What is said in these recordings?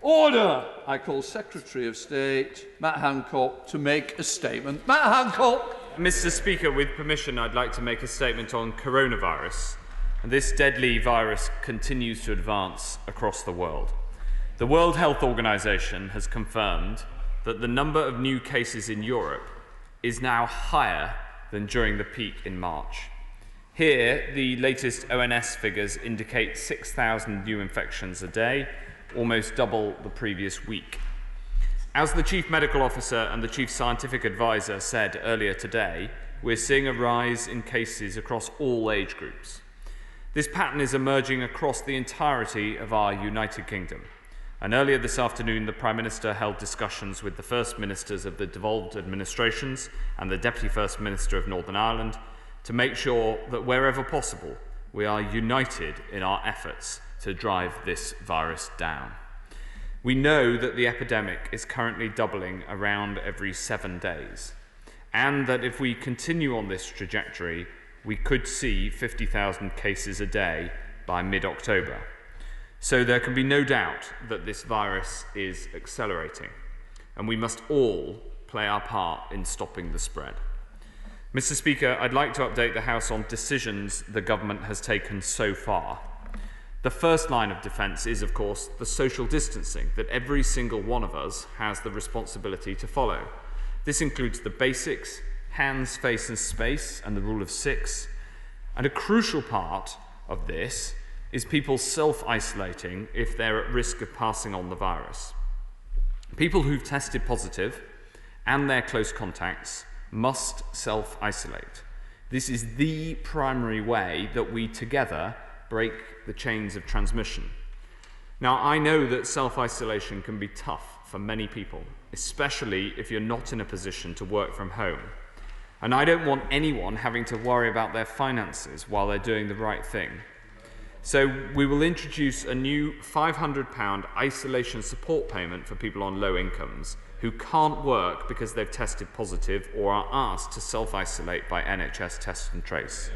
Order! I call Secretary of State Matt Hancock to make a statement. Matt Hancock! Mr. Speaker, with permission, I'd like to make a statement on coronavirus. This deadly virus continues to advance across the world. The World Health Organization has confirmed that the number of new cases in Europe is now higher than during the peak in March. Here, the latest ONS figures indicate 6,000 new infections a day, almost double the previous week. As the Chief Medical Officer and the Chief Scientific Advisor said earlier today, we're seeing a rise in cases across all age groups. This pattern is emerging across the entirety of our United Kingdom. And earlier this afternoon, the Prime Minister held discussions with the First Ministers of the devolved administrations and the Deputy First Minister of Northern Ireland to make sure that wherever possible, we are united in our efforts to drive this virus down. We know that the epidemic is currently doubling around every 7 days, and that if we continue on this trajectory, we could see 50,000 cases a day by mid-October. So there can be no doubt that this virus is accelerating, and we must all play our part in stopping the spread. Mr. Speaker, I'd like to update the House on decisions the government has taken so far. The first line of defence is, of course, the social distancing that every single one of us has the responsibility to follow. This includes the basics, hands, face and space, and the rule of 6. And a crucial part of this is people self-isolating if they're at risk of passing on the virus. People who've tested positive and their close contacts must self-isolate. This is the primary way that we together break the chains of transmission. Now, I know that self-isolation can be tough for many people, especially if you're not in a position to work from home. And I don't want anyone having to worry about their finances while they're doing the right thing. So we will introduce a new £500 isolation support payment for people on low incomes who can't work because they've tested positive or are asked to self-isolate by NHS Test and Trace.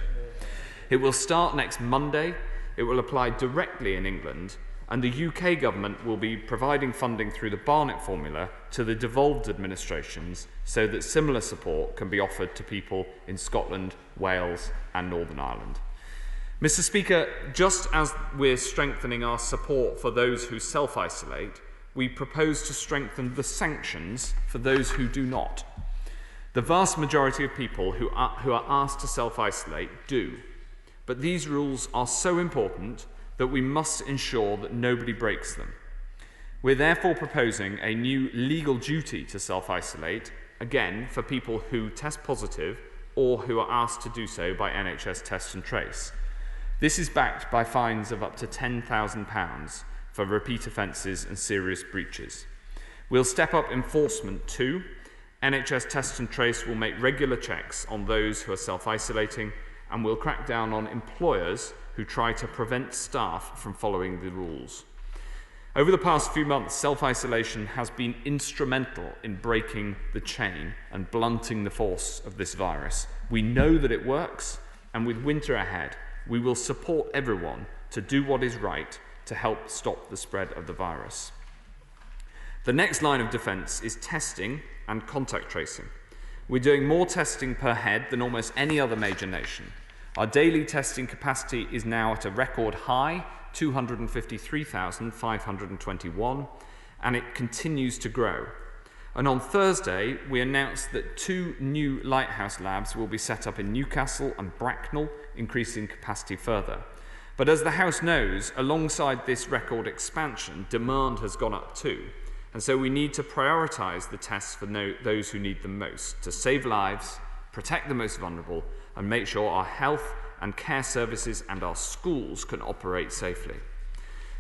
It will start next Monday, it will apply directly in England, and the UK government will be providing funding through the Barnett formula to the devolved administrations so that similar support can be offered to people in Scotland, Wales and Northern Ireland. Mr. Speaker, just as we're strengthening our support for those who self-isolate, we propose to strengthen the sanctions for those who do not. The vast majority of people who are asked to self-isolate do, but these rules are so important that we must ensure that nobody breaks them. We're therefore proposing a new legal duty to self-isolate, again for people who test positive or who are asked to do so by NHS Test and Trace. This is backed by fines of up to £10,000 for repeat offences and serious breaches. We'll step up enforcement too. NHS Test and Trace will make regular checks on those who are self-isolating, and we'll crack down on employers who try to prevent staff from following the rules. Over the past few months, self-isolation has been instrumental in breaking the chain and blunting the force of this virus. We know that it works, and with winter ahead, we will support everyone to do what is right to help stop the spread of the virus. The next line of defence is testing and contact tracing. We're doing more testing per head than almost any other major nation. Our daily testing capacity is now at a record high, 253,521, and it continues to grow. And on Thursday, we announced that 2 new lighthouse labs will be set up in Newcastle and Bracknell, increasing capacity further. But as the House knows, alongside this record expansion, demand has gone up too. And so we need to prioritise the tests for those who need them most, to save lives, protect the most vulnerable, and make sure our health and care services and our schools can operate safely.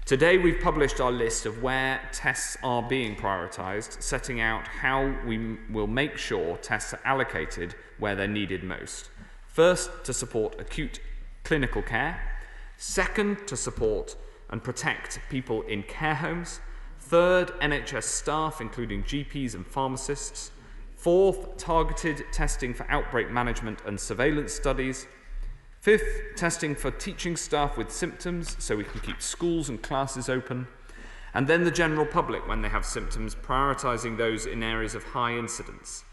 Today we've published our list of where tests are being prioritised, setting out how we will make sure tests are allocated where they're needed most. First, to support acute clinical care. Second, to support and protect people in care homes. Third, NHS staff, including GPs and pharmacists. Fourth, targeted testing for outbreak management and surveillance studies. Fifth, testing for teaching staff with symptoms so we can keep schools and classes open. And then the general public when they have symptoms, prioritising those in areas of high incidence.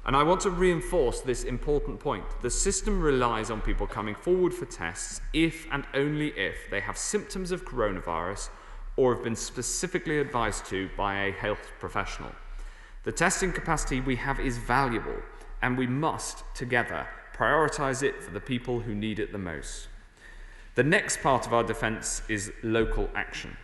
And I want to reinforce this important point. The system relies on people coming forward for tests if and only if they have symptoms of coronavirus or have been specifically advised to by a health professional. The testing capacity we have is valuable, and we must, together, prioritise it for the people who need it the most. The next part of our defence is local action.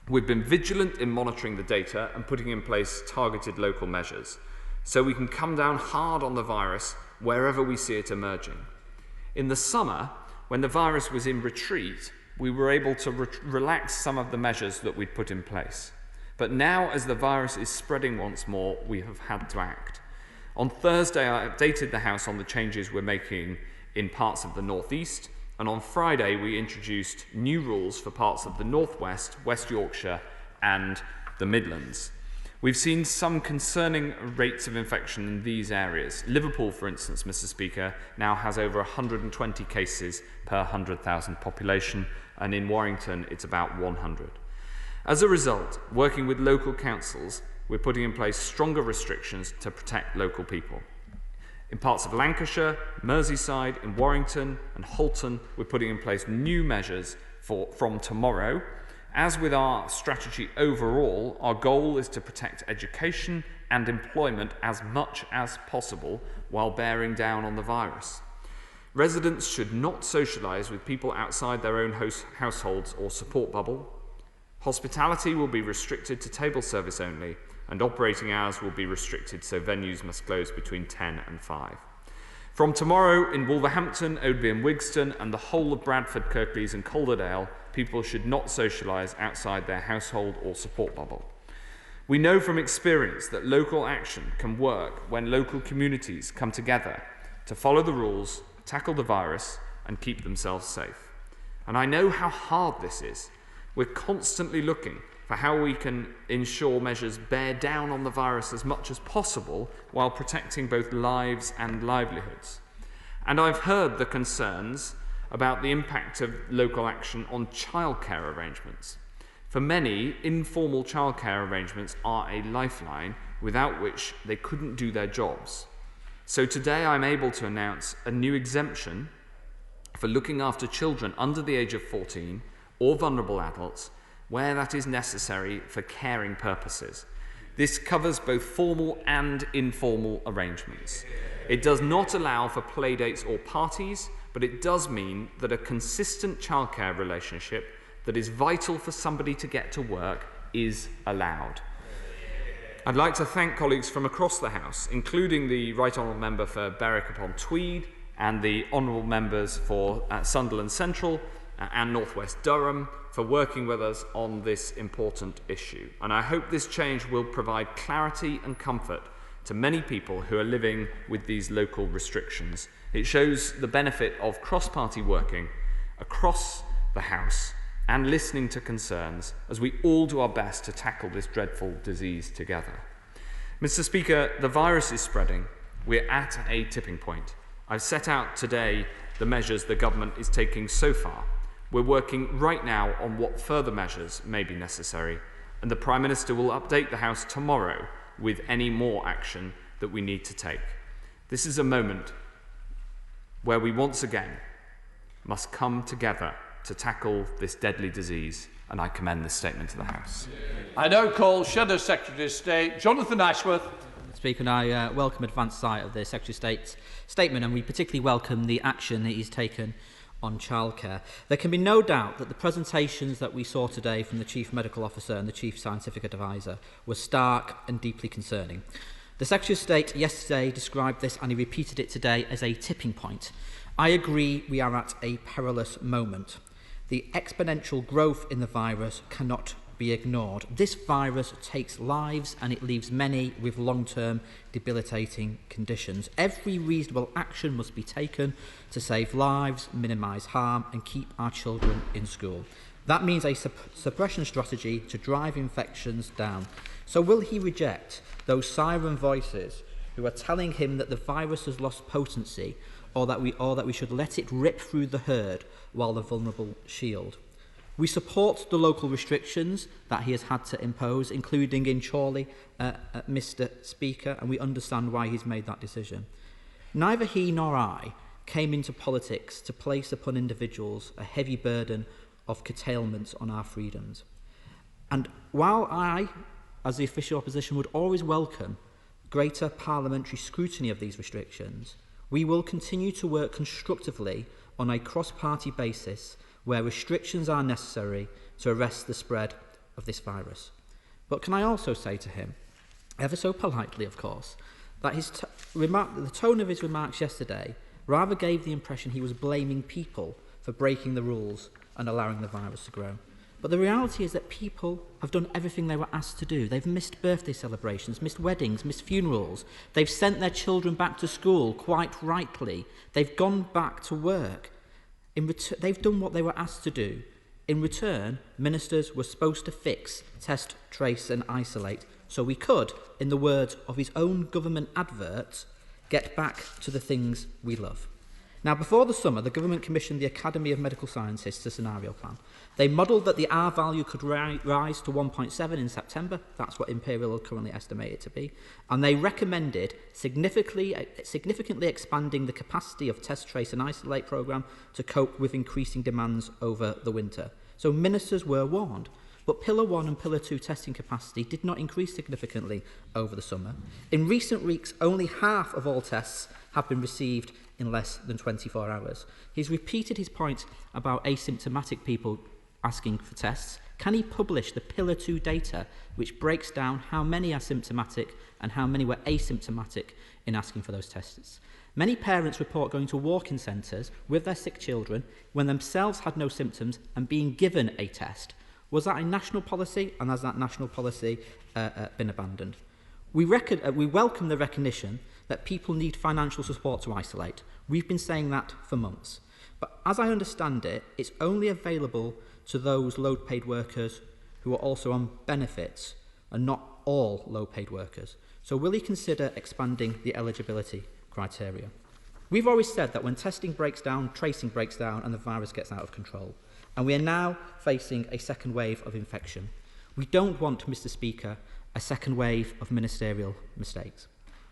We've been vigilant in monitoring the data and putting in place targeted local measures, so we can come down hard on the virus wherever we see it emerging. In the summer, when the virus was in retreat, we were able to relax some of the measures that we'd put in place. But now, as the virus is spreading once more, we have had to act. On Thursday, I updated the House on the changes we're making in parts of the North East, and on Friday, we introduced new rules for parts of the North West, West Yorkshire, and the Midlands. We've seen some concerning rates of infection in these areas. Liverpool, for instance, Mr. Speaker, now has over 120 cases per 100,000 population, and in Warrington, it's about 100. As a result, working with local councils, we're putting in place stronger restrictions to protect local people. In parts of Lancashire, Merseyside, in Warrington and Halton, we're putting in place new measures from tomorrow. As with our strategy overall, our goal is to protect education and employment as much as possible while bearing down on the virus. Residents should not socialise with people outside their own households or support bubble. Hospitality will be restricted to table service only, and operating hours will be restricted, so venues must close between 10 and 5. From tomorrow, in Wolverhampton, Oadby and Wigston, and the whole of Bradford, Kirklees and Calderdale, people should not socialise outside their household or support bubble. We know from experience that local action can work when local communities come together to follow the rules, tackle the virus, and keep themselves safe. And I know how hard this is. We're constantly looking for how we can ensure measures bear down on the virus as much as possible while protecting both lives and livelihoods. And I've heard the concerns about the impact of local action on childcare arrangements. For many, informal childcare arrangements are a lifeline without which they couldn't do their jobs. So today I'm able to announce a new exemption for looking after children under the age of 14 or vulnerable adults where that is necessary for caring purposes. This covers both formal and informal arrangements. It does not allow for playdates or parties, but it does mean that a consistent childcare relationship that is vital for somebody to get to work is allowed. I'd like to thank colleagues from across the House, including the Right Honourable Member for Berwick-upon-Tweed and the Honourable Members for Sunderland Central and North West Durham, for working with us on this important issue. And I hope this change will provide clarity and comfort to many people who are living with these local restrictions. It shows the benefit of cross-party working across the House and listening to concerns as we all do our best to tackle this dreadful disease together. Mr. Speaker, the virus is spreading. We're at a tipping point. I've set out today the measures the government is taking so far. We're working right now on what further measures may be necessary, and the Prime Minister will update the House tomorrow with any more action that we need to take. This is a moment where we once again must come together to tackle this deadly disease, and I commend this statement to the House. I now call Shadow Secretary of State Jonathan Ashworth. Speaker, and I welcome advance sight of the Secretary of State's statement, and we particularly welcome the action that he's taken on childcare. There can be no doubt that the presentations that we saw today from the Chief Medical Officer and the Chief Scientific Advisor were stark and deeply concerning. The Secretary of State yesterday described this, and he repeated it today, as a tipping point. I agree we are at a perilous moment. The exponential growth in the virus cannot be ignored. This virus takes lives and it leaves many with long-term debilitating conditions. Every reasonable action must be taken to save lives, minimise harm and keep our children in school. That means a suppression strategy to drive infections down. So will he reject those siren voices who are telling him that the virus has lost potency, or that we should let it rip through the herd while the vulnerable shield? We support the local restrictions that he has had to impose, including in Chorley, Mr. Speaker, and we understand why he's made that decision. Neither he nor I came into politics to place upon individuals a heavy burden of curtailments on our freedoms. And while I, as the official opposition, would always welcome greater parliamentary scrutiny of these restrictions, we will continue to work constructively on a cross-party basis where restrictions are necessary to arrest the spread of this virus. But can I also say to him, ever so politely of course, that the tone of his remarks yesterday rather gave the impression he was blaming people for breaking the rules and allowing the virus to grow. But the reality is that people have done everything they were asked to do. They've missed birthday celebrations, missed weddings, missed funerals. They've sent their children back to school, quite rightly. They've gone back to work. They've done what they were asked to do. In return, ministers were supposed to fix, test, trace and isolate, so we could, in the words of his own government advert, get back to the things we love. Now, before the summer, the government commissioned the Academy of Medical Scientists a scenario plan. They modelled that the R value could rise to 1.7 in September. That's what Imperial will currently estimate it to be. And they recommended significantly expanding the capacity of test, trace and isolate programme to cope with increasing demands over the winter. So ministers were warned. But Pillar 1 and Pillar 2 testing capacity did not increase significantly over the summer. In recent weeks, only half of all tests have been received in less than 24 hours. He's repeated his point about asymptomatic people asking for tests. Can he publish the Pillar 2 data which breaks down how many are symptomatic and how many were asymptomatic in asking for those tests? Many parents report going to walk-in centres with their sick children when themselves had no symptoms and being given a test. Was that a national policy, and has that national policy been abandoned? We welcome the recognition that people need financial support to isolate. We've been saying that for months. But as I understand it, it's only available to those low-paid workers who are also on benefits and not all low-paid workers. So will he consider expanding the eligibility criteria? We've always said that when testing breaks down, tracing breaks down and the virus gets out of control. And we are now facing a second wave of infection. We don't want, Mr. Speaker, a second wave of ministerial mistakes.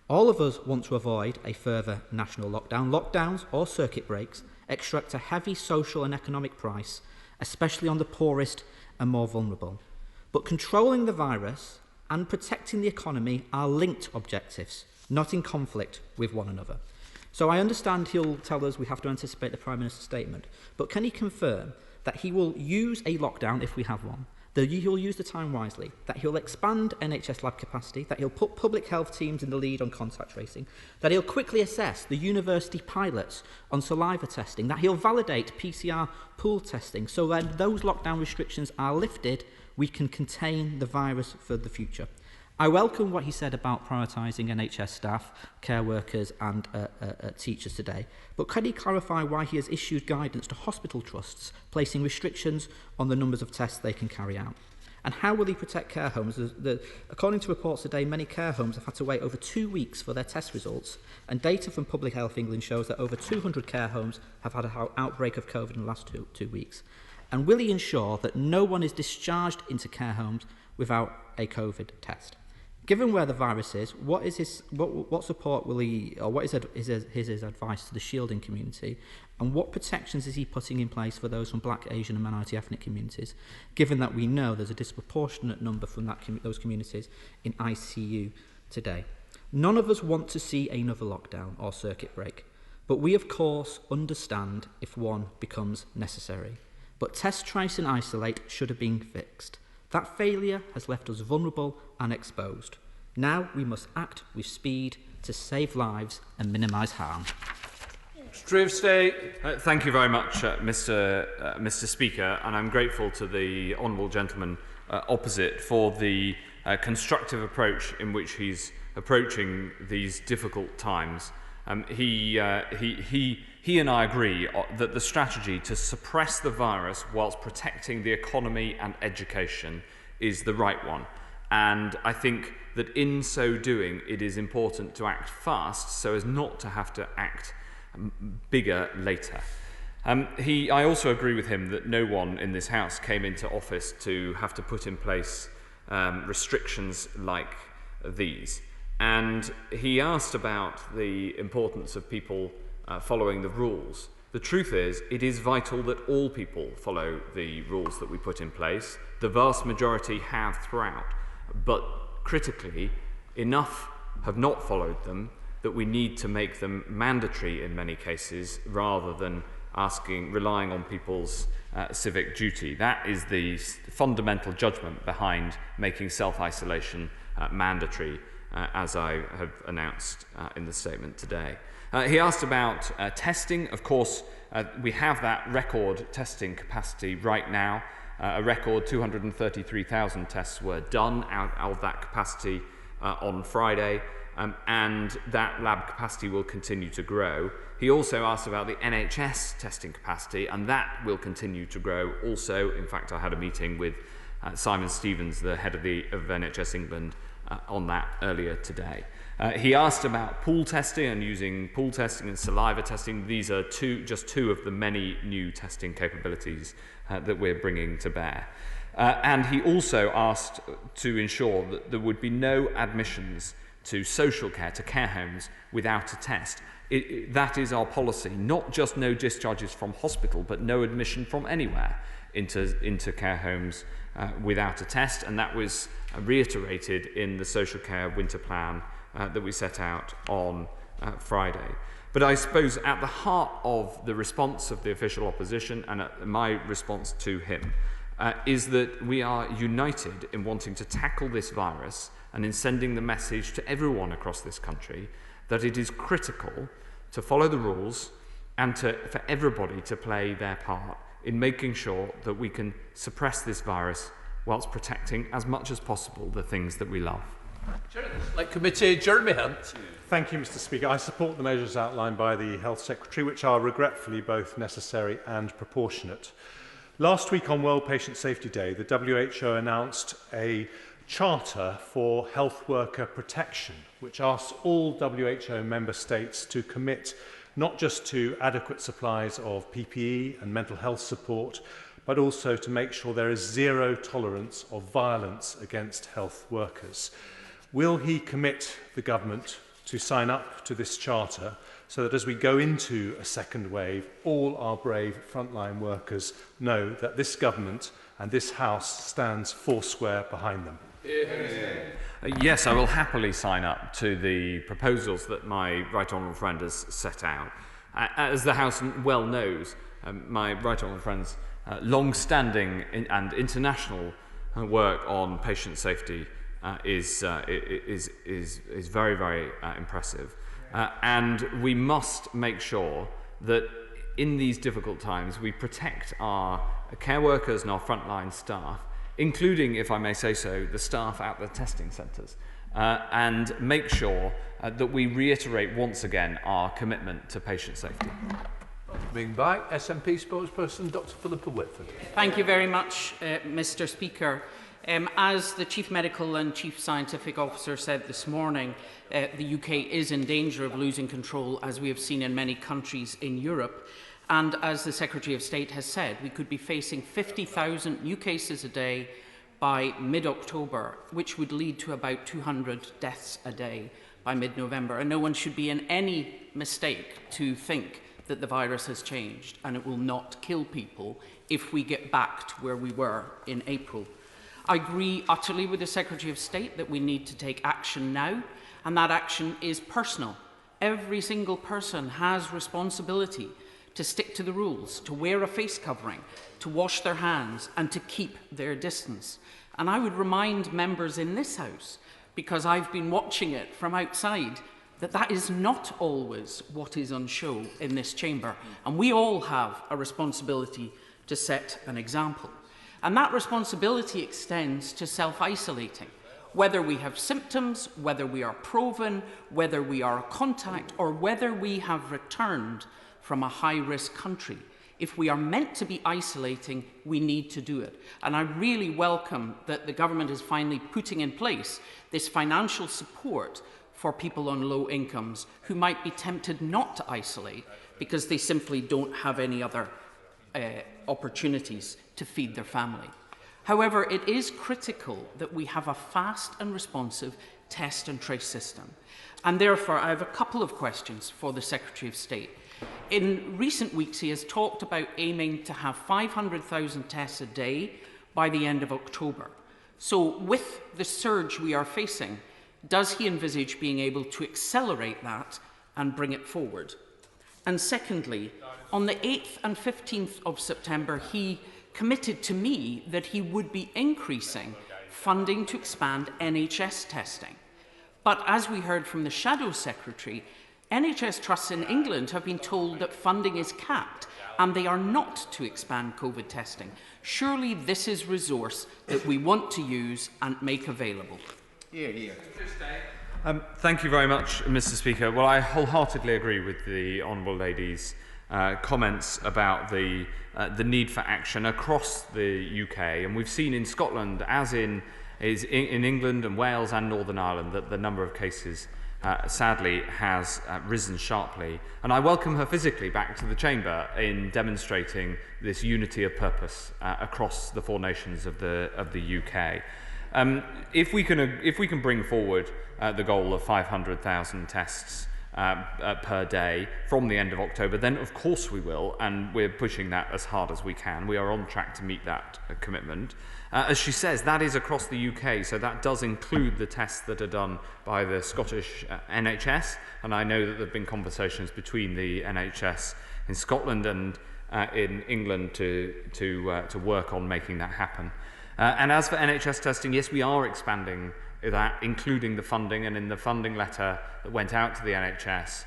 All of us want to avoid a further national lockdown. Lockdowns or circuit breaks extract a heavy social and economic price, especially on the poorest and more vulnerable. But controlling the virus and protecting the economy are linked objectives, not in conflict with one another. So I understand he'll tell us we have to anticipate the Prime Minister's statement, but can he confirm that he will use a lockdown if we have one, that he'll use the time wisely, that he'll expand NHS lab capacity, that he'll put public health teams in the lead on contact tracing, that he'll quickly assess the university pilots on saliva testing, that he'll validate PCR pool testing so that those lockdown restrictions are lifted, we can contain the virus for the future. I welcome what he said about prioritising NHS staff, care workers and teachers today, but can he clarify why he has issued guidance to hospital trusts, placing restrictions on the numbers of tests they can carry out? And how will he protect care homes? According to reports today, many care homes have had to wait over 2 weeks for their test results, and data from Public Health England shows that over 200 care homes have had an outbreak of COVID in the last two weeks. And will he ensure that no one is discharged into care homes without a COVID test? Given where the virus is, what support will he, or what is his advice to the shielding community, and what protections is he putting in place for those from Black, Asian and minority ethnic communities, given that we know there's a disproportionate number from those communities in ICU today? None of us want to see another lockdown or circuit break, but we of course understand if one becomes necessary. But test, trace and isolate should have been fixed. That failure has left us vulnerable and exposed. Now we must act with speed to save lives and minimise harm. Secretary of State. Thank you very much, Mr. Speaker, and I'm grateful to the honourable gentleman opposite for the constructive approach in which he's approaching these difficult times. He and I agree that the strategy to suppress the virus whilst protecting the economy and education is the right one. And I think that in so doing, it is important to act fast so as not to have to act bigger later. I also agree with him that no one in this House came into office to have to put in place restrictions like these. And he asked about the importance of people following the rules. The truth is, it is vital that all people follow the rules that we put in place. The vast majority have throughout, but critically, enough have not followed them that we need to make them mandatory in many cases rather than relying on people's civic duty. That is the fundamental judgment behind making self-isolation mandatory, as I have announced in the statement today. He asked about testing. Of course, we have that record testing capacity right now. A record 233,000 tests were done out of that capacity on Friday, and that lab capacity will continue to grow. He also asked about the NHS testing capacity, and that will continue to grow also. In fact, I had a meeting with Simon Stevens, the head of NHS England, on that earlier today. He asked about pool testing and using pool testing and saliva testing. These are just two of the many new testing capabilities that we're bringing to bear. And he also asked to ensure that there would be no admissions to social care, to care homes, without a test. That is our policy, not just no discharges from hospital, but no admission from anywhere into care homes without a test. And that was reiterated in the social care winter plan that we set out on Friday. But I suppose at the heart of the response of the official opposition and my response to him is that we are united in wanting to tackle this virus and in sending the message to everyone across this country that it is critical to follow the rules and for everybody to play their part in making sure that we can suppress this virus whilst protecting as much as possible the things that we love. Like Committee, Jeremy Hunt. Thank you, Mr. Speaker. I support the measures outlined by the Health Secretary, which are regretfully both necessary and proportionate. Last week on World Patient Safety Day, the WHO announced a charter for health worker protection, which asks all WHO member states to commit not just to adequate supplies of PPE and mental health support, but also to make sure there is zero tolerance of violence against health workers. Will he commit the government to sign up to this charter so that as we go into a second wave, all our brave frontline workers know that this government and this House stands foursquare behind them? Yes, I will happily sign up to the proposals that my right honourable friend has set out. As the House well knows, my right honourable friend's long-standing and international work on patient safety is very, very impressive. And we must make sure that in these difficult times we protect our care workers and our frontline staff, including, if I may say so, the staff at the testing centres, and make sure that we reiterate once again our commitment to patient safety. Coming back, SNP spokesperson Dr Philippa Whitford. Thank you very much, Mr Speaker. As the Chief Medical and Chief Scientific Officer said this morning, the UK is in danger of losing control, as we have seen in many countries in Europe. And as the Secretary of State has said, we could be facing 50,000 new cases a day by mid-October, which would lead to about 200 deaths a day by mid-November. And no one should be in any mistake to think that the virus has changed, and it will not kill people if we get back to where we were in April. I agree utterly with the Secretary of State that we need to take action now, and that action is personal. Every single person has responsibility to stick to the rules, to wear a face covering, to wash their hands, and to keep their distance. And I would remind members in this House, because I've been watching it from outside, that that is not always what is on show in this chamber. And we all have a responsibility to set an example. And that responsibility extends to self-isolating. Whether we have symptoms, whether we are proven, whether we are a contact, or whether we have returned from a high-risk country. If we are meant to be isolating, we need to do it. And I really welcome that the government is finally putting in place this financial support for people on low incomes who might be tempted not to isolate because they simply don't have any other opportunities to feed their family. However, it is critical that we have a fast and responsive test and trace system. And therefore, I have a couple of questions for the Secretary of State. In recent weeks, he has talked about aiming to have 500,000 tests a day by the end of October. So with the surge we are facing, does he envisage being able to accelerate that and bring it forward? And secondly, on the 8th and 15th of September, he committed to me that he would be increasing funding to expand NHS testing. But as we heard from the Shadow Secretary, NHS trusts in England have been told that funding is capped and they are not to expand COVID testing. Surely this is resource that we want to use and make available. Thank you very much, Mr. Speaker. Well, I wholeheartedly agree with the Honourable Lady's comments about the need for action across the UK. And we've seen in Scotland, as in England and Wales and Northern Ireland, that the number of cases sadly has risen sharply. And I welcome her physically back to the chamber in demonstrating this unity of purpose across the four nations of the UK. If we can bring forward the goal of 500,000 tests per day from the end of October, then of course we will, and we're pushing that as hard as we can. We are on track to meet that commitment. As she says, that is across the UK, so that does include the tests that are done by the Scottish NHS, and I know that there have been conversations between the NHS in Scotland and in England to work on making that happen. And as for NHS testing, yes, we are expanding that, including the funding, and in the funding letter that went out to the NHS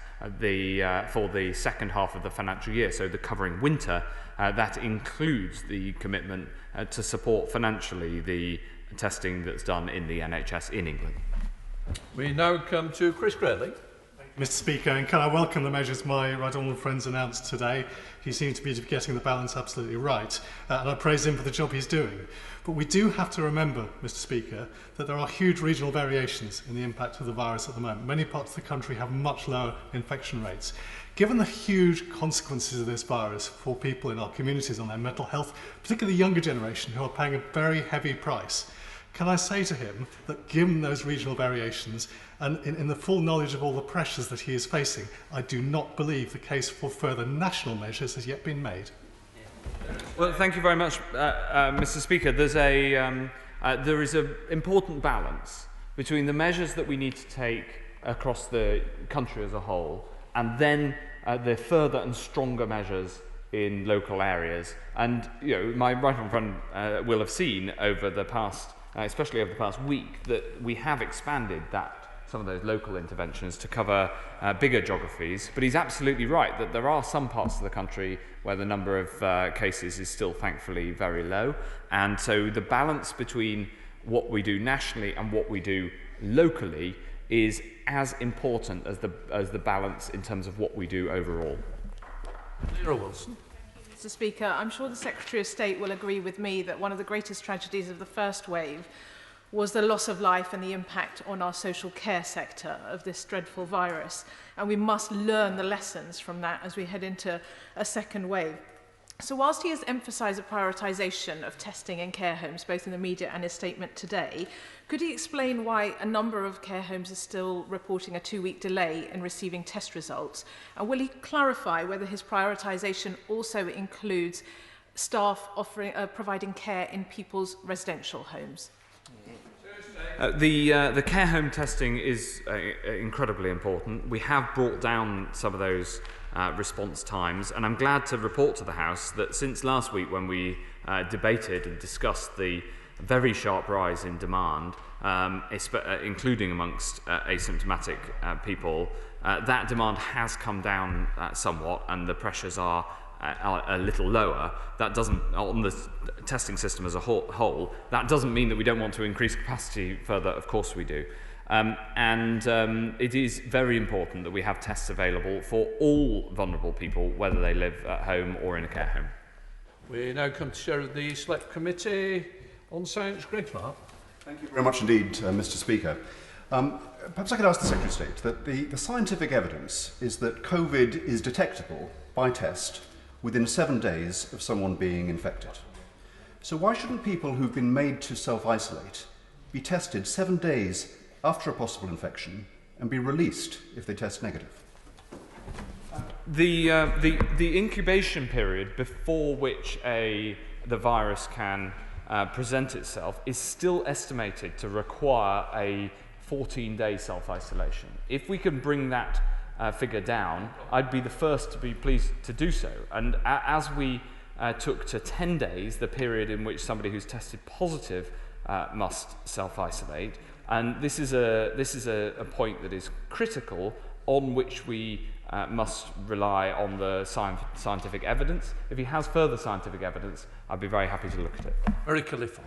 for the second half of the financial year, so the covering winter, that includes the commitment to support financially the testing that's done in the NHS in England. We now come to Chris Cradley. Mr. Speaker, and can I welcome the measures my right honourable friends announced today. He seems to be getting the balance absolutely right, and I praise him for the job he's doing. But we do have to remember, Mr. Speaker, that there are huge regional variations in the impact of the virus at the moment. Many parts of the country have much lower infection rates. Given the huge consequences of this virus for people in our communities on their mental health, particularly the younger generation who are paying a very heavy price, can I say to him that given those regional variations and in the full knowledge of all the pressures that he is facing, I do not believe the case for further national measures has yet been made? Well, thank you very much, Mr. Speaker. There is an important balance between the measures that we need to take across the country as a whole and then the further and stronger measures in local areas. And my right honourable friend will have seen over the past, especially over the past week, that we have expanded some of those local interventions to cover bigger geographies. But he's absolutely right that there are some parts of the country where the number of cases is still thankfully very low. And so the balance between what we do nationally and what we do locally is as important as the balance in terms of what we do overall. Lera Wilson. Mr. Speaker, I'm sure the Secretary of State will agree with me that one of the greatest tragedies of the first wave was the loss of life and the impact on our social care sector of this dreadful virus. And we must learn the lessons from that as we head into a second wave. So whilst he has emphasised the prioritisation of testing in care homes, both in the media and his statement today, could he explain why a number of care homes are still reporting a 2-week delay in receiving test results? And will he clarify whether his prioritisation also includes staff providing care in people's residential homes? The care home testing is incredibly important. We have brought down some of those response times, and I'm glad to report to the House that since last week, when we debated and discussed the very sharp rise in demand, including amongst asymptomatic people, that demand has come down somewhat, and the pressures are a little lower. That doesn't, on the testing system as a whole, that doesn't mean that we don't want to increase capacity further. Of course we do. It is very important that we have tests available for all vulnerable people, whether they live at home or in a care home. We now come to Chair of the Select Committee on Science, Greg Clark. Thank you very much indeed, Mr. Speaker. Perhaps I could ask the Secretary of State that the scientific evidence is that COVID is detectable by test within 7 days of someone being infected. So why shouldn't people who've been made to self-isolate be tested 7 days after a possible infection and be released if they test negative? The incubation period before which the virus can present itself is still estimated to require a 14-day self-isolation. If we can bring that figure down, I'd be the first to be pleased to do so. And as we took to 10 days, the period in which somebody who's tested positive must self-isolate, and this is a point that is critical, on which we must rely on the scientific evidence. If he has further scientific evidence, I'd be very happy to look at it. Very Khalifa.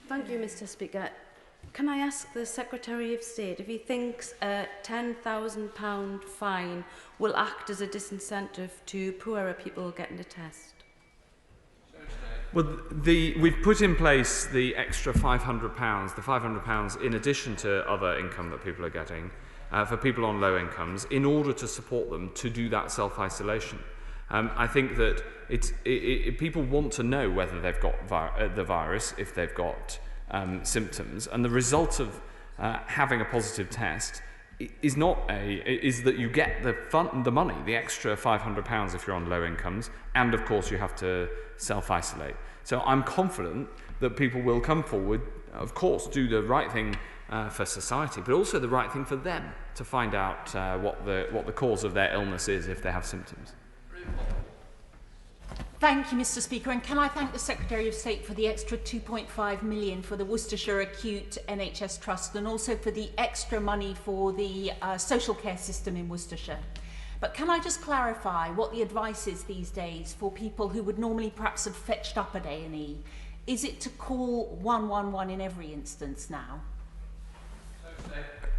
Thank you, Mr. Speaker. Can I ask the Secretary of State if he thinks a £10,000 fine will act as a disincentive to poorer people getting a test? Well, we've put in place the extra £500, the £500 in addition to other income that people are getting, for people on low incomes, in order to support them to do that self-isolation. I think that people want to know whether they've got the virus, if they've got symptoms, and the result of having a positive test is that you get the money, the extra £500 if you're on low incomes, and of course you have to self-isolate. So I'm confident that people will come forward, of course, do the right thing for society, but also the right thing for them to find out what the cause of their illness is if they have symptoms. Thank you, Mr. Speaker, and can I thank the Secretary of State for the extra £2.5 million for the Worcestershire Acute NHS Trust, and also for the extra money for the social care system in Worcestershire. But can I just clarify what the advice is these days for people who would normally perhaps have fetched up at A&E? Is it to call 111 in every instance now?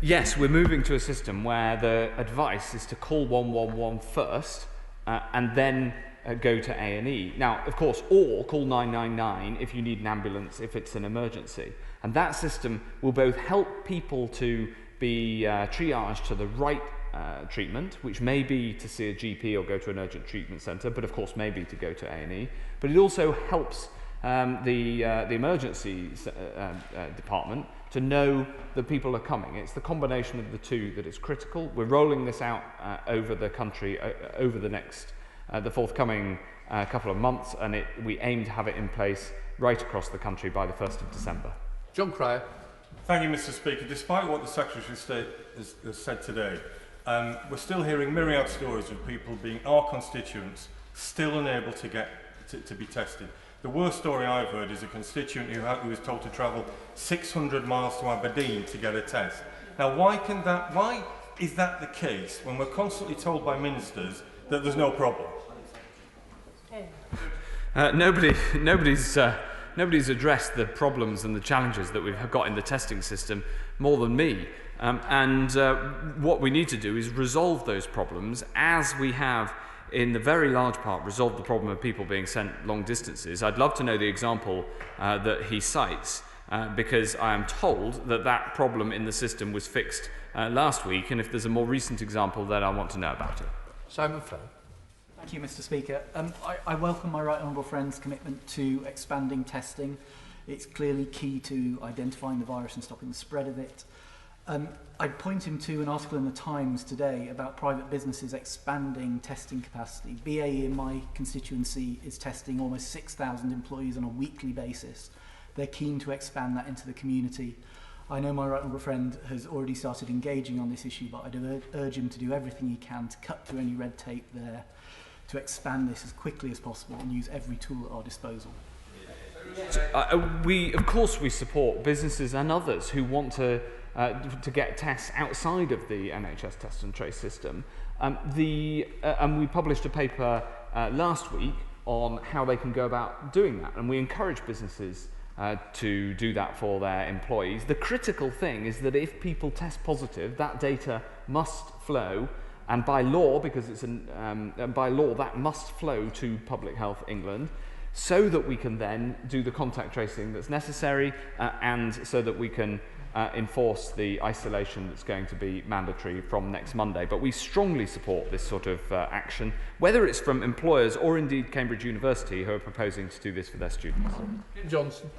Yes, we're moving to a system where the advice is to call 111 first and then go to A&E. Now, of course, or call 999 if you need an ambulance, if it's an emergency. And that system will both help people to be triaged to the right treatment, which may be to see a GP or go to an urgent treatment centre, but of course may be to go to A&E. But it also helps the emergency department to know that people are coming. It's the combination of the two that is critical. We're rolling this out over the country over the next, the forthcoming couple of months, and we aim to have it in place right across the country by the 1st of December. John Cryer. Thank you, Mr. Speaker. Despite what the Secretary of State has said today, we're still hearing myriad stories of people being our constituents still unable to get to be tested. The worst story I've heard is a constituent who was told to travel 600 miles to Aberdeen to get a test. Now, why is that the case when we're constantly told by ministers that there's no problem? Nobody's addressed the problems and the challenges that we've got in the testing system more than me. What we need to do is resolve those problems, as we have in the very large part resolved the problem of people being sent long distances. I'd love to know the example that he cites, because I am told that problem in the system was fixed last week, and if there's a more recent example, then I want to know about it. Simon Fell. Thank you, Mr. Speaker. I welcome my right honourable friend's commitment to expanding testing. It's clearly key to identifying the virus and stopping the spread of it. I'd point him to an article in the Times today about private businesses expanding testing capacity. BAE in my constituency is testing almost 6,000 employees on a weekly basis. They're keen to expand that into the community. I know my right honourable friend has already started engaging on this issue, but I'd urge him to do everything he can to cut through any red tape there, to expand this as quickly as possible and use every tool at our disposal. Of course we support businesses and others who want to get tests outside of the NHS test and trace system. And we published a paper last week on how they can go about doing that, and we encourage businesses to do that for their employees. The critical thing is that if people test positive, that data must flow, and by law, because it's by law, that must flow to Public Health England, so that we can then do the contact tracing that's necessary, and so that we can enforce the isolation that's going to be mandatory from next Monday. But we strongly support this sort of action, whether it's from employers or indeed Cambridge University, who are proposing to do this for their students. Jim Johnson.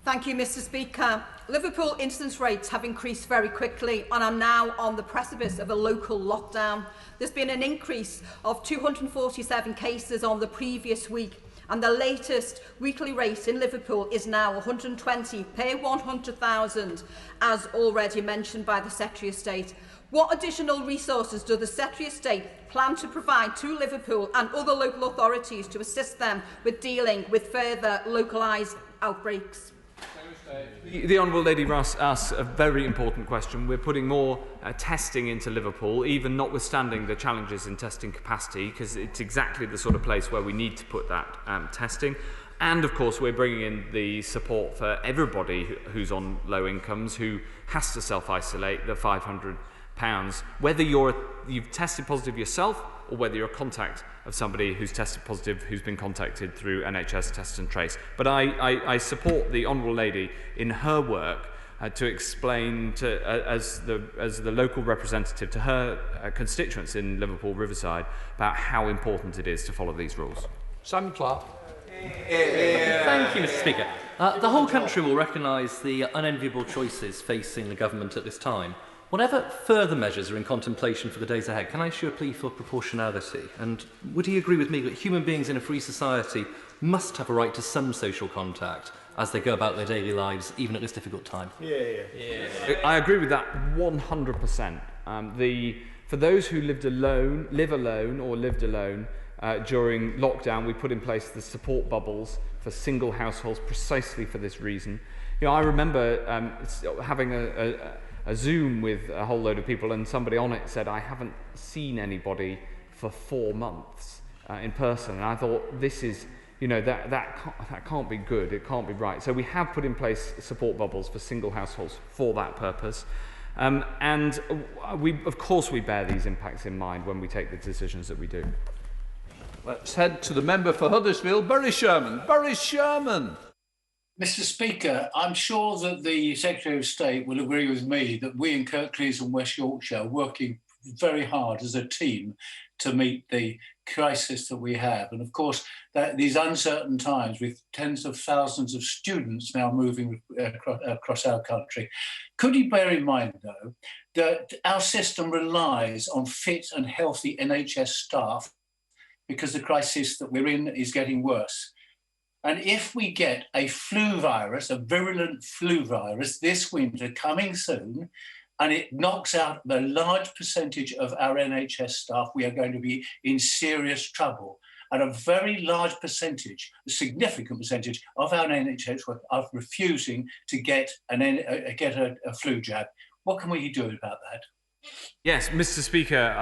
Thank you, Mr. Speaker. Liverpool incidence rates have increased very quickly and are now on the precipice of a local lockdown. There's been an increase of 247 cases on the previous week, and the latest weekly rate in Liverpool is now 120 per 100,000, as already mentioned by the Secretary of State. What additional resources does the Secretary of State plan to provide to Liverpool and other local authorities to assist them with dealing with further localised outbreaks? The Honourable Lady Russ asks a very important question. We're putting more testing into Liverpool, even notwithstanding the challenges in testing capacity, because it's exactly the sort of place where we need to put that testing. And of course, we're bringing in the support for everybody who's on low incomes, who has to self-isolate, the £500, whether you've tested positive yourself or whether you're a contact of somebody who's tested positive, who's been contacted through NHS Test and Trace. But I support the Honourable Lady in her work to explain to, as the local representative to her constituents in Liverpool Riverside about how important it is to follow these rules. Sam Clark. Thank you, Mr. Speaker. The whole country will recognise the unenviable choices facing the government at this time. Whatever further measures are in contemplation for the days ahead, can I issue a plea for proportionality? And would he agree with me that human beings in a free society must have a right to some social contact as they go about their daily lives, even at this difficult time? Yeah. I agree with that 100%. For those who live alone during lockdown, we put in place the support bubbles for single households precisely for this reason. You know, I remember having a Zoom with a whole load of people, and somebody on it said, I haven't seen anybody for 4 months in person. And I thought, this is, you know, that can't be good, it can't be right. So we have put in place support bubbles for single households for that purpose. And of course we bear these impacts in mind when we take the decisions that we do. Let's head to the member for Huddersfield, Barry Sherman. Barry Sherman. Mr. Speaker, I'm sure that the Secretary of State will agree with me that we in Kirklees and West Yorkshire are working very hard as a team to meet the crisis that we have. And of course, these uncertain times with tens of thousands of students now moving across our country, could you bear in mind, though, that our system relies on fit and healthy NHS staff because the crisis that we're in is getting worse? And if we get a flu virus, a virulent flu virus this winter coming soon, and it knocks out the large percentage of our NHS staff, we are going to be in serious trouble. And a very large percentage, a significant percentage of our NHS are refusing to get a flu jab. What can we do about that? Yes, Mr. Speaker,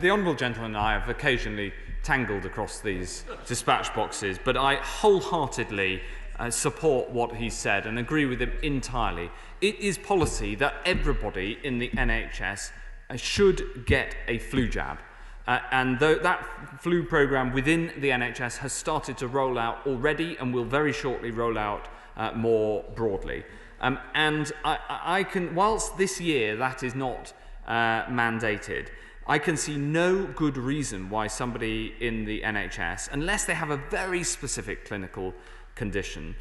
the Honourable Gentleman and I have occasionally tangled across these dispatch boxes, but I wholeheartedly support what he said and agree with him entirely. It is policy that everybody in the NHS should get a flu jab. And that flu programme within the NHS has started to roll out already and will very shortly roll out more broadly. And I can, whilst this year that is not mandated, I can see no good reason why somebody in the NHS, unless they have a very specific clinical condition,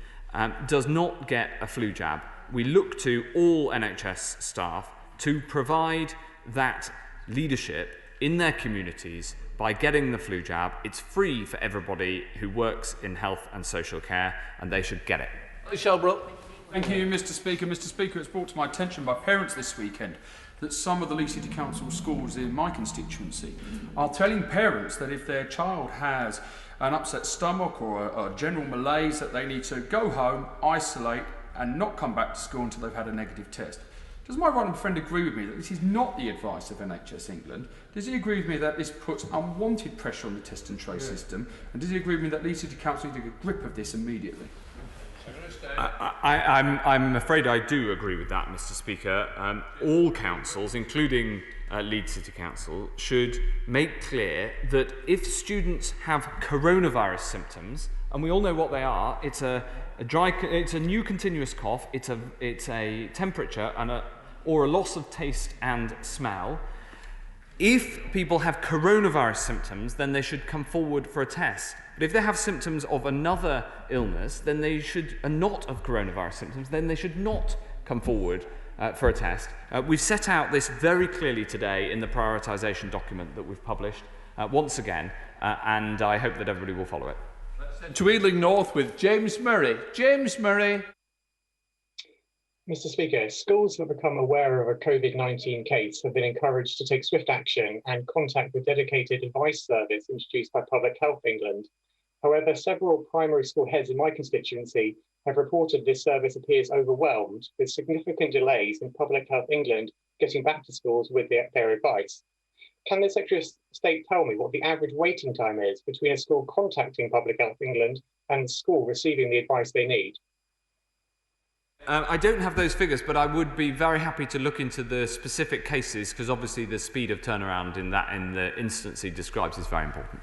does not get a flu jab. We look to all NHS staff to provide that leadership in their communities by getting the flu jab. It's free for everybody who works in health and social care, and they should get it. Shelbrooke. Thank you, Mr. Speaker. Mr. Speaker, it's brought to my attention by parents this weekend that some of the Leeds City Council schools in my constituency are telling parents that if their child has an upset stomach or a general malaise, that they need to go home, isolate, and not come back to school until they've had a negative test. Does my right friend agree with me that this is not the advice of NHS England? Does he agree with me that this puts unwanted pressure on the test and trace system? And does he agree with me that Leeds City Council need to get a grip of this immediately? I'm afraid I do agree with that, Mr. Speaker. All councils, including Leeds City Council, should make clear that if students have coronavirus symptoms, and we all know what they are. It's a new continuous cough. It's a temperature or a loss of taste and smell. If people have coronavirus symptoms, then they should come forward for a test. But if they have symptoms of another illness, then they should, and not of coronavirus symptoms, then they should not come forward for a test. We've set out this very clearly today in the prioritisation document that we've published once again, and I hope that everybody will follow it. To Ealing North with James Murray. James Murray. Mr. Speaker, schools that become aware of a COVID-19 case have been encouraged to take swift action and contact the dedicated advice service introduced by Public Health England. However, several primary school heads in my constituency have reported this service appears overwhelmed, with significant delays in Public Health England getting back to schools with their advice. Can the Secretary of State tell me what the average waiting time is between a school contacting Public Health England and the school receiving the advice they need? I don't have those figures, but I would be very happy to look into the specific cases, because obviously the speed of turnaround in the instance he describes is very important.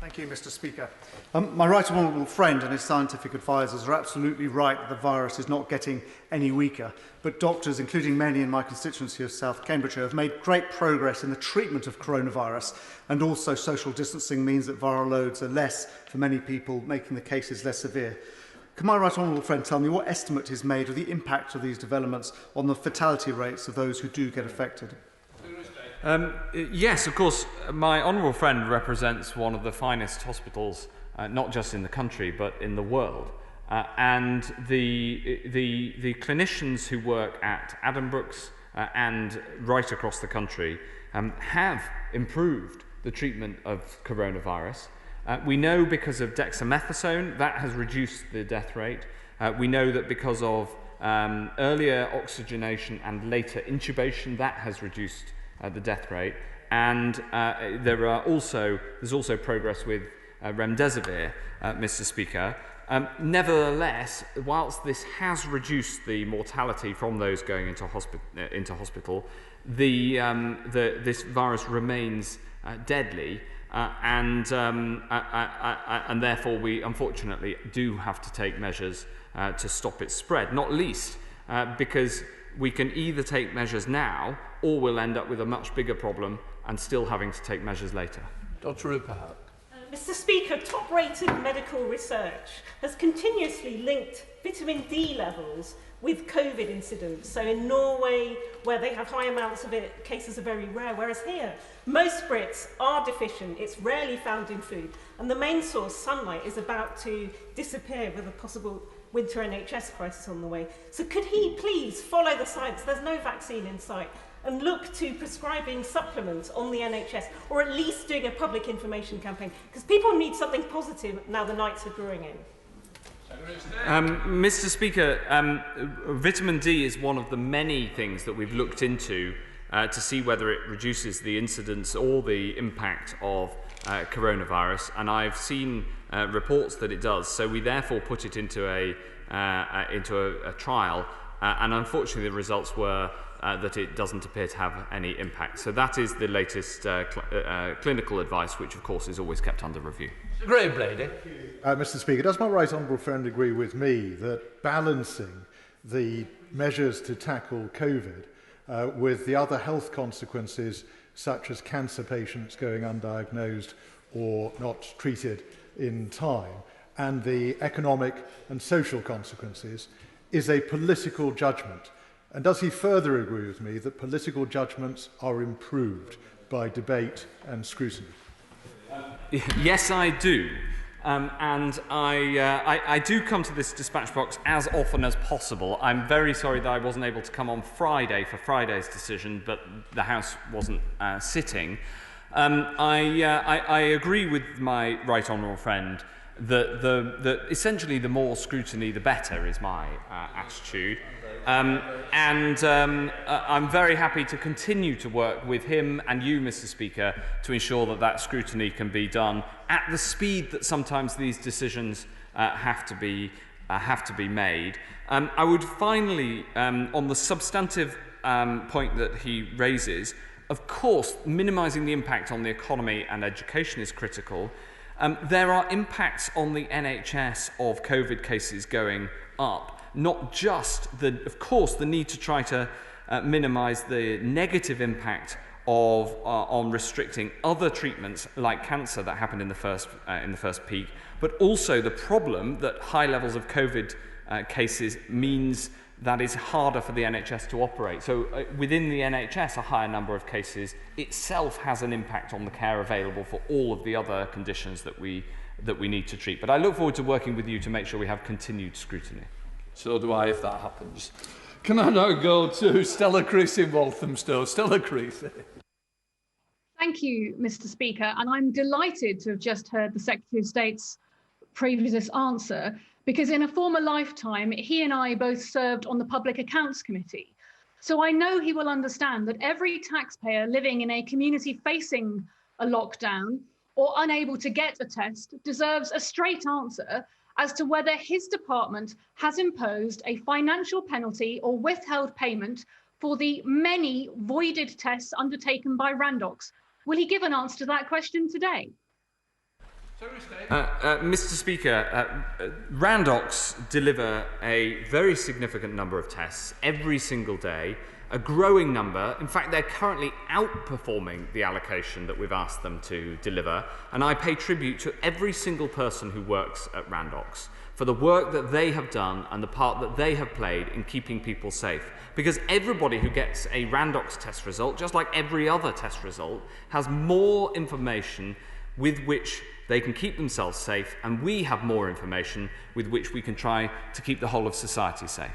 Thank you, Mr. Speaker. My right honourable friend and his scientific advisers are absolutely right that the virus is not getting any weaker, but doctors, including many in my constituency of South Cambridgeshire, have made great progress in the treatment of coronavirus, and also social distancing means that viral loads are less for many people, making the cases less severe. Can my right honourable friend tell me what estimate is made of the impact of these developments on the fatality rates of those who do get affected? Yes, of course. My honourable friend represents one of the finest hospitals, not just in the country, but in the world. And the clinicians who work at Addenbrooke's and right across the country have improved the treatment of coronavirus. We know because of dexamethasone, that has reduced the death rate. We know that because of earlier oxygenation and later intubation, that has reduced the death rate. And there's also progress with remdesivir, Mr. Speaker. Nevertheless, whilst this has reduced the mortality from those going into hospital, this virus remains deadly. And therefore we unfortunately do have to take measures to stop its spread, not least because we can either take measures now or we'll end up with a much bigger problem and still having to take measures later. Dr. Rupert. Mr. Speaker, top-rated medical research has continuously linked vitamin D levels with COVID incidents. So in Norway, where they have high amounts of it, cases are very rare, whereas here, most Brits are deficient. It's rarely found in food. And the main source, sunlight, is about to disappear with a possible winter NHS crisis on the way. So could he please follow the science? There's no vaccine in sight. And look to prescribing supplements on the NHS, or at least doing a public information campaign, because people need something positive now the nights are drawing in. Mr. Speaker, vitamin D is one of the many things that we've looked into to see whether it reduces the incidence or the impact of coronavirus, and I've seen reports that it does. So we therefore put it into a trial, and unfortunately the results were that it doesn't appear to have any impact. So that is the latest clinical advice, which of course is always kept under review. Graham Brady. Mr. Speaker, does my right honourable friend agree with me that balancing the measures to tackle COVID with the other health consequences, such as cancer patients going undiagnosed or not treated in time, and the economic and social consequences, is a political judgment? And does he further agree with me that political judgments are improved by debate and scrutiny? Yes, I do. And I do come to this dispatch box as often as possible. I'm very sorry that I wasn't able to come on Friday for Friday's decision, but the House wasn't sitting. I agree with my right honourable friend that essentially the more scrutiny, the better is my attitude. I'm very happy to continue to work with him and you, Mr. Speaker, to ensure that that scrutiny can be done at the speed that sometimes these decisions have to be made. I would finally, on the substantive point that he raises, of course, minimising the impact on the economy and education is critical. There are impacts on the NHS of COVID cases going up, not just, of course, the need to try to minimise the negative impact of on restricting other treatments like cancer that happened in the first peak, but also the problem that high levels of COVID cases means that it's harder for the NHS to operate. So within the NHS, a higher number of cases itself has an impact on the care available for all of the other conditions that we need to treat. But I look forward to working with you to make sure we have continued scrutiny. So do I, if that happens. Can I now go to Stella Creasy in Walthamstow? Stella Creasy. Thank you, Mr. Speaker, and I'm delighted to have just heard the Secretary of State's previous answer, because in a former lifetime, he and I both served on the Public Accounts Committee. So I know he will understand that every taxpayer living in a community facing a lockdown or unable to get a test deserves a straight answer as to whether his department has imposed a financial penalty or withheld payment for the many voided tests undertaken by Randox. Will he give an answer to that question today? Mr. Speaker, Randox deliver a very significant number of tests every single day, a growing number. In fact, they're currently outperforming the allocation that we've asked them to deliver, and I pay tribute to every single person who works at Randox for the work that they have done and the part that they have played in keeping people safe. Because everybody who gets a Randox test result, just like every other test result, has more information with which they can keep themselves safe, and we have more information with which we can try to keep the whole of society safe.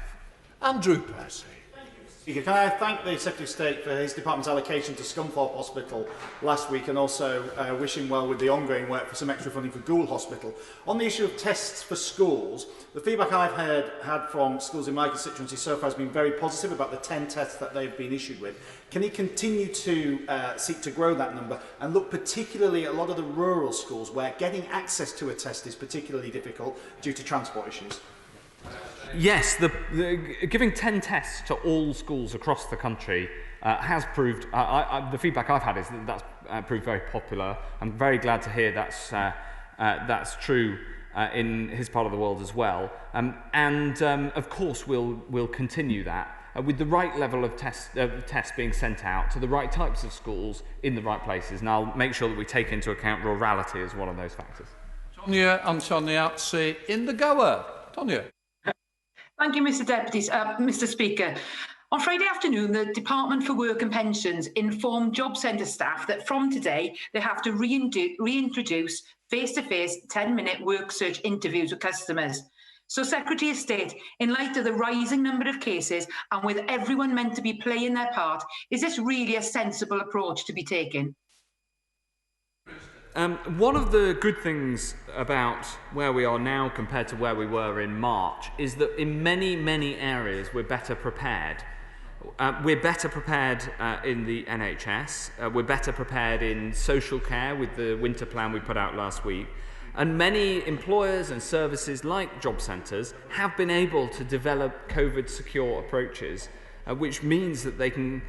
Andrew Percy. Speaker, can I thank the Secretary of State for his department's allocation to Scunthorpe Hospital last week, and also wish him well with the ongoing work for some extra funding for Gould Hospital. On the issue of tests for schools, the feedback I've had from schools in my constituency so far has been very positive about the 10 tests that they've been issued with. Can he continue to seek to grow that number and look particularly at a lot of the rural schools where getting access to a test is particularly difficult due to transport issues? Yes, giving 10 tests to all schools across the country has proved, the feedback I've had is that that's proved very popular. I'm very glad to hear that's true in his part of the world as well. Of course, we'll continue that with the right level of tests being sent out to the right types of schools in the right places. And I'll make sure that we take into account rurality as one of those factors. Tonya Antoniazzi in the Gower. Tonya. Thank you, Mr. Speaker. On Friday afternoon, the Department for Work and Pensions informed Jobcentre staff that from today they have to reintroduce face-to-face 10-minute work search interviews with customers. So, Secretary of State, in light of the rising number of cases and with everyone meant to be playing their part, is this really a sensible approach to be taken? One of the good things about where we are now compared to where we were in March is that in many, many areas we're better prepared. We're better prepared in the NHS, we're better prepared in social care with the winter plan we put out last week, and many employers and services like job centres have been able to develop COVID-secure approaches, which means that they can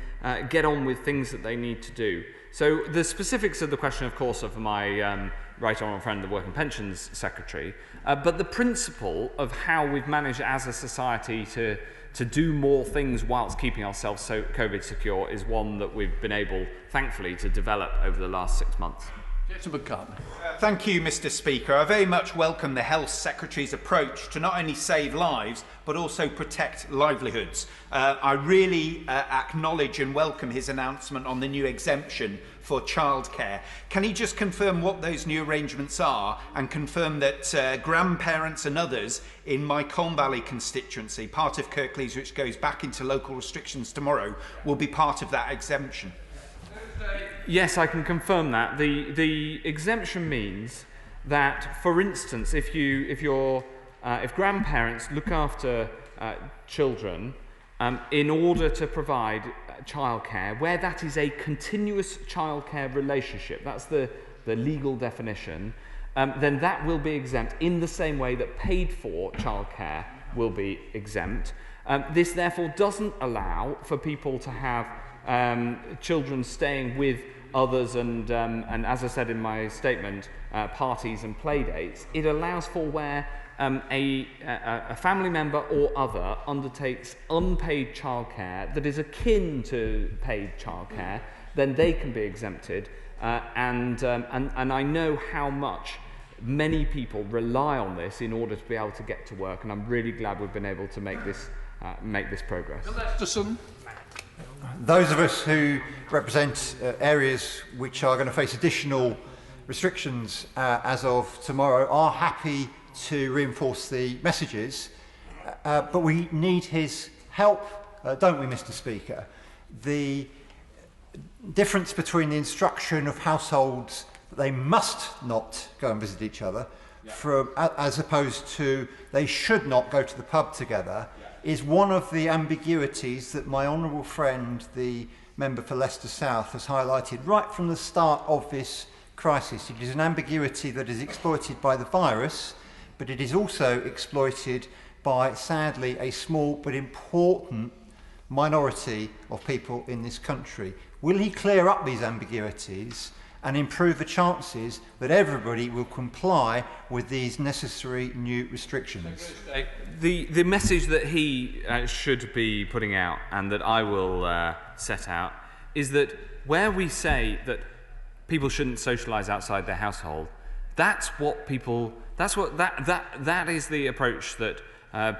get on with things that they need to do. So the specifics of the question, of course, are for my right honourable friend, the Work and Pensions Secretary, but the principle of how we've managed as a society to do more things whilst keeping ourselves so COVID secure is one that we've been able, thankfully, to develop over the last 6 months. Thank you, Mr. Speaker. I very much welcome the Health Secretary's approach to not only save lives, but also protect livelihoods. I really acknowledge and welcome his announcement on the new exemption for childcare. Can he just confirm what those new arrangements are and confirm that grandparents and others in my Colne Valley constituency, part of Kirklees, which goes back into local restrictions tomorrow, will be part of that exemption? Yes, I can confirm that. The exemption means that, for instance, if grandparents look after children in order to provide childcare, where that is a continuous childcare relationship, that's the legal definition, then that will be exempt in the same way that paid-for childcare will be exempt. This therefore doesn't allow for people to have children staying with others and as I said in my statement, parties and play dates. It allows for where a family member or other undertakes unpaid childcare that is akin to paid childcare, then they can be exempted. And I know how much many people rely on this in order to be able to get to work, and I'm really glad we've been able to make this progress. Those of us who represent areas which are going to face additional restrictions as of tomorrow are happy to reinforce the messages, but we need his help, don't we, Mr. Speaker? The difference between the instruction of households that they must not go and visit each other as opposed to they should not go to the pub together is one of the ambiguities that my honourable friend, the member for Leicester South, has highlighted right from the start of this crisis. It is an ambiguity that is exploited by the virus, but it is also exploited by, sadly, a small but important minority of people in this country. Will he clear up these ambiguities and improve the chances that everybody will comply with these necessary new restrictions? The message that he should be putting out and that I will set out is that where we say that people shouldn't socialise outside their household, that is the approach that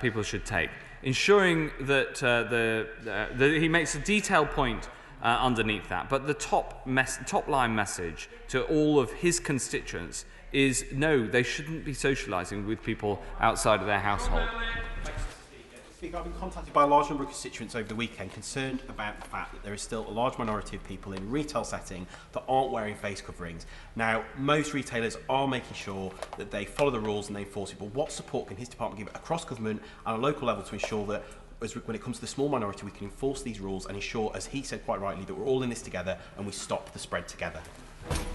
people should take. Ensuring that he makes a detailed point underneath that, but the top line message to all of his constituents is no, they shouldn't be socialising with people outside of their household. Speaker, I've been contacted by a large number of constituents over the weekend concerned about the fact that there is still a large minority of people in retail setting that aren't wearing face coverings. Now, most retailers are making sure that they follow the rules and they enforce it, but what support can his department give across government and a local level to ensure that when it comes to the small minority, we can enforce these rules and ensure, as he said quite rightly, that we're all in this together and we stop the spread together?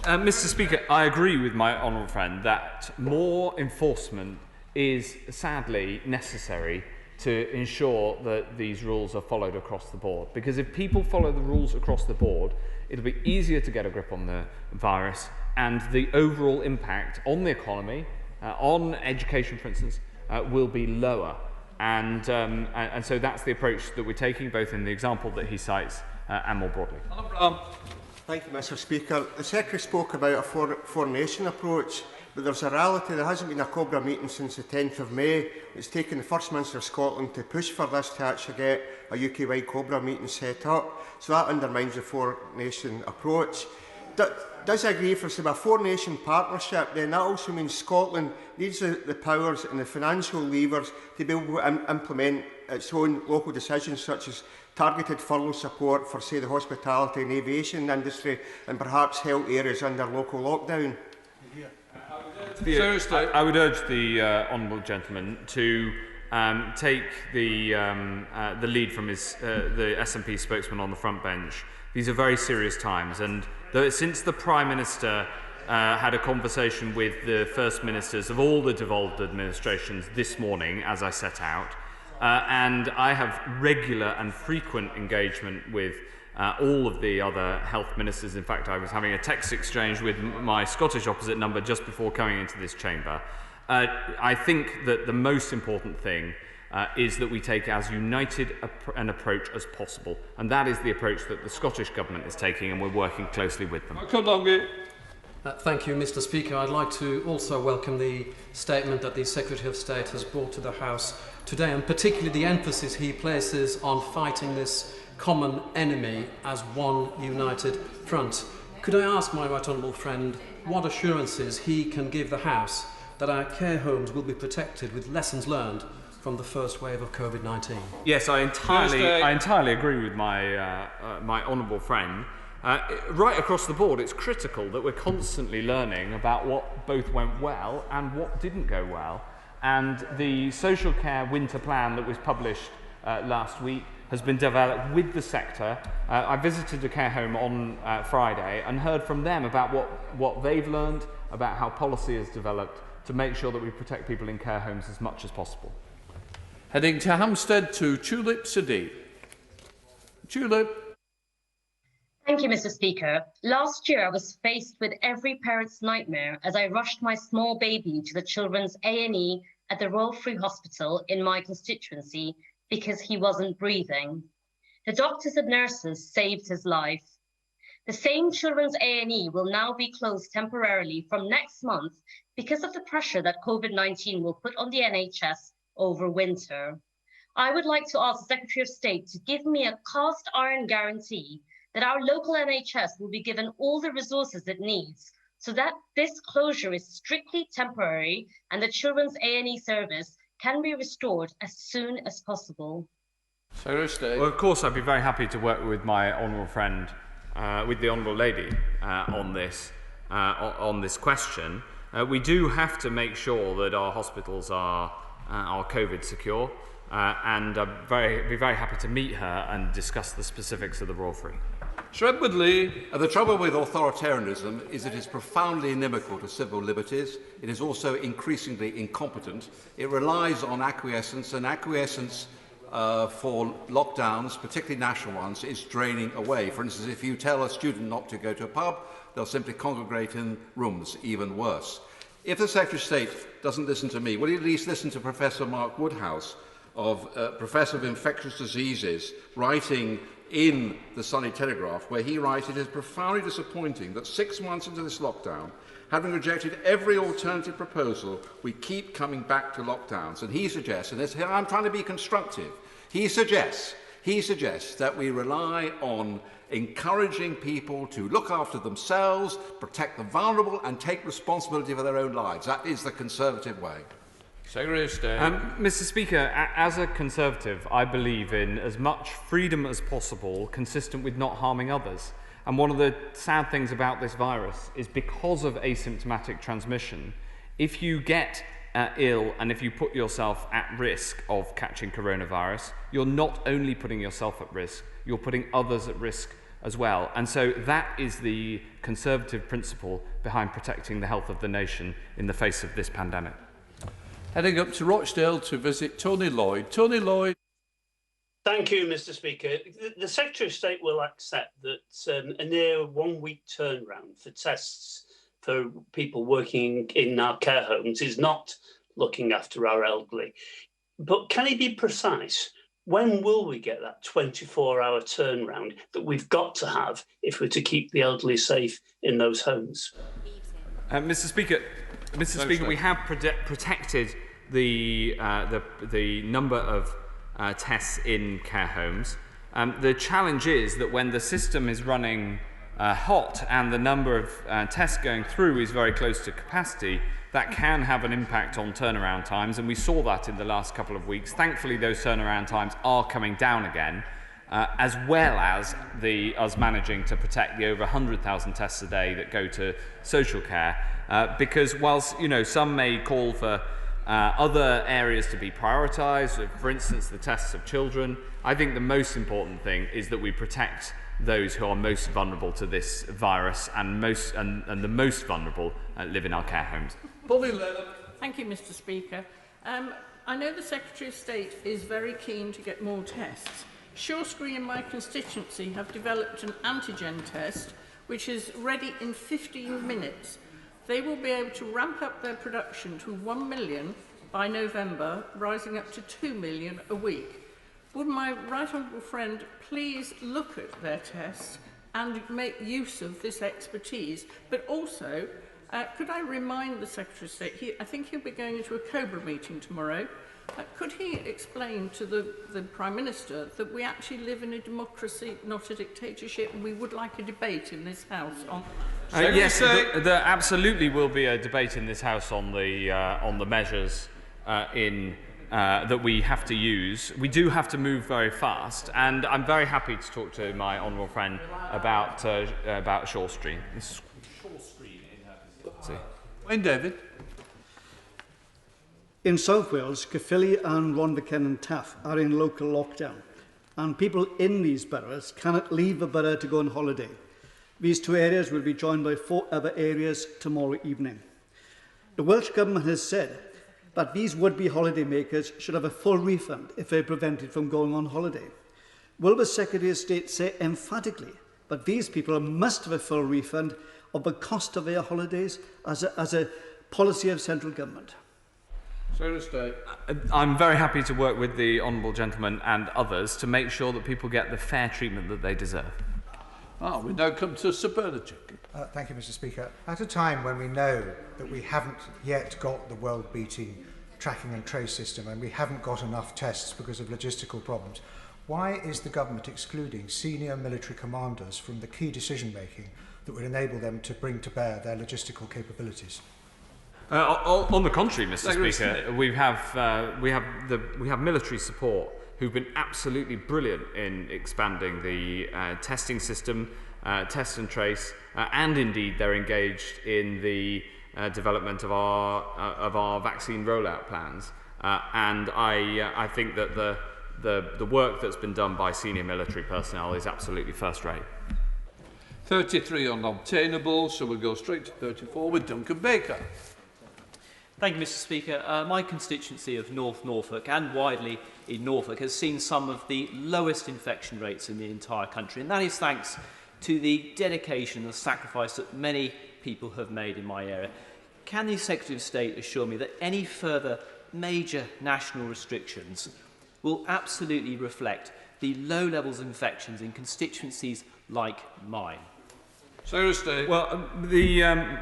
Mr. Speaker, I agree with my honourable friend that more enforcement is sadly necessary to ensure that these rules are followed across the board. Because if people follow the rules across the board, it'll be easier to get a grip on the virus, and the overall impact on the economy, on education, for instance, will be lower. And so that's the approach that we're taking, both in the example that he cites and more broadly. Thank you, Mr. Speaker. The Secretary spoke about a foreign nation approach, but there's a reality. There hasn't been a COBRA meeting since the 10th of May. It's taken the First Minister of Scotland to push for this to actually get a UK-wide COBRA meeting set up. So that undermines the foreign nation approach. Does he agree for a four-nation partnership? Then that also means Scotland needs the powers and the financial levers to be able to implement its own local decisions, such as targeted furlough support for, say, the hospitality and aviation industry, and perhaps health areas under local lockdown. I would urge the honourable gentleman to take the lead from the SNP spokesman on the front bench. These are very serious times, and since the Prime Minister had a conversation with the First Ministers of all the devolved administrations this morning, as I set out, and I have regular and frequent engagement with all of the other health ministers. In fact, I was having a text exchange with my Scottish opposite number just before coming into this chamber. I think that the most important thing is that we take as united an approach as possible, and that is the approach that the Scottish Government is taking, and we're working closely with them. Thank you, Mr. Speaker. I'd like to also welcome the statement that the Secretary of State has brought to the House today, and particularly the emphasis he places on fighting this common enemy as one united front. Could I ask my right honourable friend what assurances he can give the House that our care homes will be protected with lessons learned from the first wave of COVID-19? Yes, I entirely agree with my my honourable friend. Right across the board, it's critical that we're constantly learning about what both went well and what didn't go well. And the social care winter plan that was published last week has been developed with the sector. I visited a care home on Friday and heard from them about what they've learned, about how policy is developed to make sure that we protect people in care homes as much as possible. Heading to Hampstead to Tulip Siddiq. Tulip. Thank you, Mr. Speaker. Last year, I was faced with every parent's nightmare as I rushed my small baby to the children's A&E at the Royal Free Hospital in my constituency because he wasn't breathing. The doctors and nurses saved his life. The same children's A&E will now be closed temporarily from next month because of the pressure that COVID-19 will put on the NHS over winter. I would like to ask the Secretary of State to give me a cast iron guarantee that our local NHS will be given all the resources it needs so that this closure is strictly temporary and the children's A&E service can be restored as soon as possible. Well, of course, I'd be very happy to work with my honourable friend, with the honourable lady, on this question. We do have to make sure that our hospitals are COVID secure, and I'd be very happy to meet her and discuss the specifics of the Royal Free. The trouble with authoritarianism is it is profoundly inimical to civil liberties. It is also increasingly incompetent. It relies on acquiescence, and acquiescence for lockdowns, particularly national ones, is draining away. For instance, if you tell a student not to go to a pub, they'll simply congregate in rooms, even worse. If the Secretary of State doesn't listen to me, will he at least listen to Professor Mark Woodhouse, Professor of Infectious Diseases, writing in the Sunday Telegraph, where he writes, "It is profoundly disappointing that 6 months into this lockdown, having rejected every alternative proposal, we keep coming back to lockdowns." And he suggests, and I'm trying to be constructive, he suggests that we rely on encouraging people to look after themselves, protect the vulnerable, and take responsibility for their own lives. That is the Conservative way. Secretary of State. Mr. Speaker, as a Conservative, I believe in as much freedom as possible, consistent with not harming others. And one of the sad things about this virus is because of asymptomatic transmission, if you get ill and if you put yourself at risk of catching coronavirus, you're not only putting yourself at risk, you're putting others at risk as well. And so that is the Conservative principle behind protecting the health of the nation in the face of this pandemic. Heading up to Rochdale to visit Tony Lloyd. Tony Lloyd. Thank you, Mr. Speaker. The Secretary of State will accept that a near 1 week turnaround for tests for people working in our care homes is not looking after our elderly. But can he be precise? When will we get that 24-hour turnaround that we've got to have if we're to keep the elderly safe in those homes? Mr. Speaker, we have protected the number of tests in care homes. The challenge is that when the system is running hot and the number of tests going through is very close to capacity, that can have an impact on turnaround times, and we saw that in the last couple of weeks. Thankfully, those turnaround times are coming down again, as well as us managing to protect the over 100,000 tests a day that go to social care. Because whilst some may call for other areas to be prioritised, for instance the tests of children, I think the most important thing is that we protect those who are most vulnerable to this virus, and the most vulnerable live in our care homes. Thank you, Mr. Speaker. I know the Secretary of State is very keen to get more tests. Shawsbury in my constituency have developed an antigen test which is ready in 15 minutes. They will be able to ramp up their production to 1 million by November, rising up to 2 million a week. Would my right honourable friend please look at their tests and make use of this expertise? But also, could I remind the Secretary of State, I think he'll be going into a COBRA meeting tomorrow, could he explain to the Prime Minister that we actually live in a democracy, not a dictatorship, and we would like a debate in this House on that? Yes, there absolutely will be a debate in this House on the measures that we have to use. We do have to move very fast, and I'm very happy to talk to my honourable friend about Shawsbury. Wayne David. In South Wales, Caerphilly and Rhondda and Taff are in local lockdown, and people in these boroughs cannot leave the borough to go on holiday. These two areas will be joined by 4 other areas tomorrow evening. The Welsh Government has said that these would-be holidaymakers should have a full refund if they're prevented from going on holiday. Will the Secretary of State say emphatically but these people must have a full refund of the cost of their holidays as a policy of central government. I'm very happy to work with the honourable gentleman and others to make sure that people get the fair treatment that they deserve. We now come to Sir Bernard. Thank you, Mr. Speaker. At a time when we know that we haven't yet got the world-beating tracking and trace system and we haven't got enough tests because of logistical problems, why is the government excluding senior military commanders from the key decision-making that would enable them to bring to bear their logistical capabilities? On the contrary, Mr. Speaker, we have military support who've been absolutely brilliant in expanding the testing system, test and trace, and indeed they're engaged in the development of our vaccine rollout plans. And I think that the work that's been done by senior military personnel is absolutely first rate. 33 unobtainable, so we'll go straight to 34 with Duncan Baker. Thank you, Mr. Speaker. My constituency of North Norfolk and widely in Norfolk has seen some of the lowest infection rates in the entire country, and that is thanks to the dedication and sacrifice that many people have made in my area. Can the Secretary of State assure me that any further major national restrictions will absolutely reflect the low levels of infections in constituencies like mine? Well,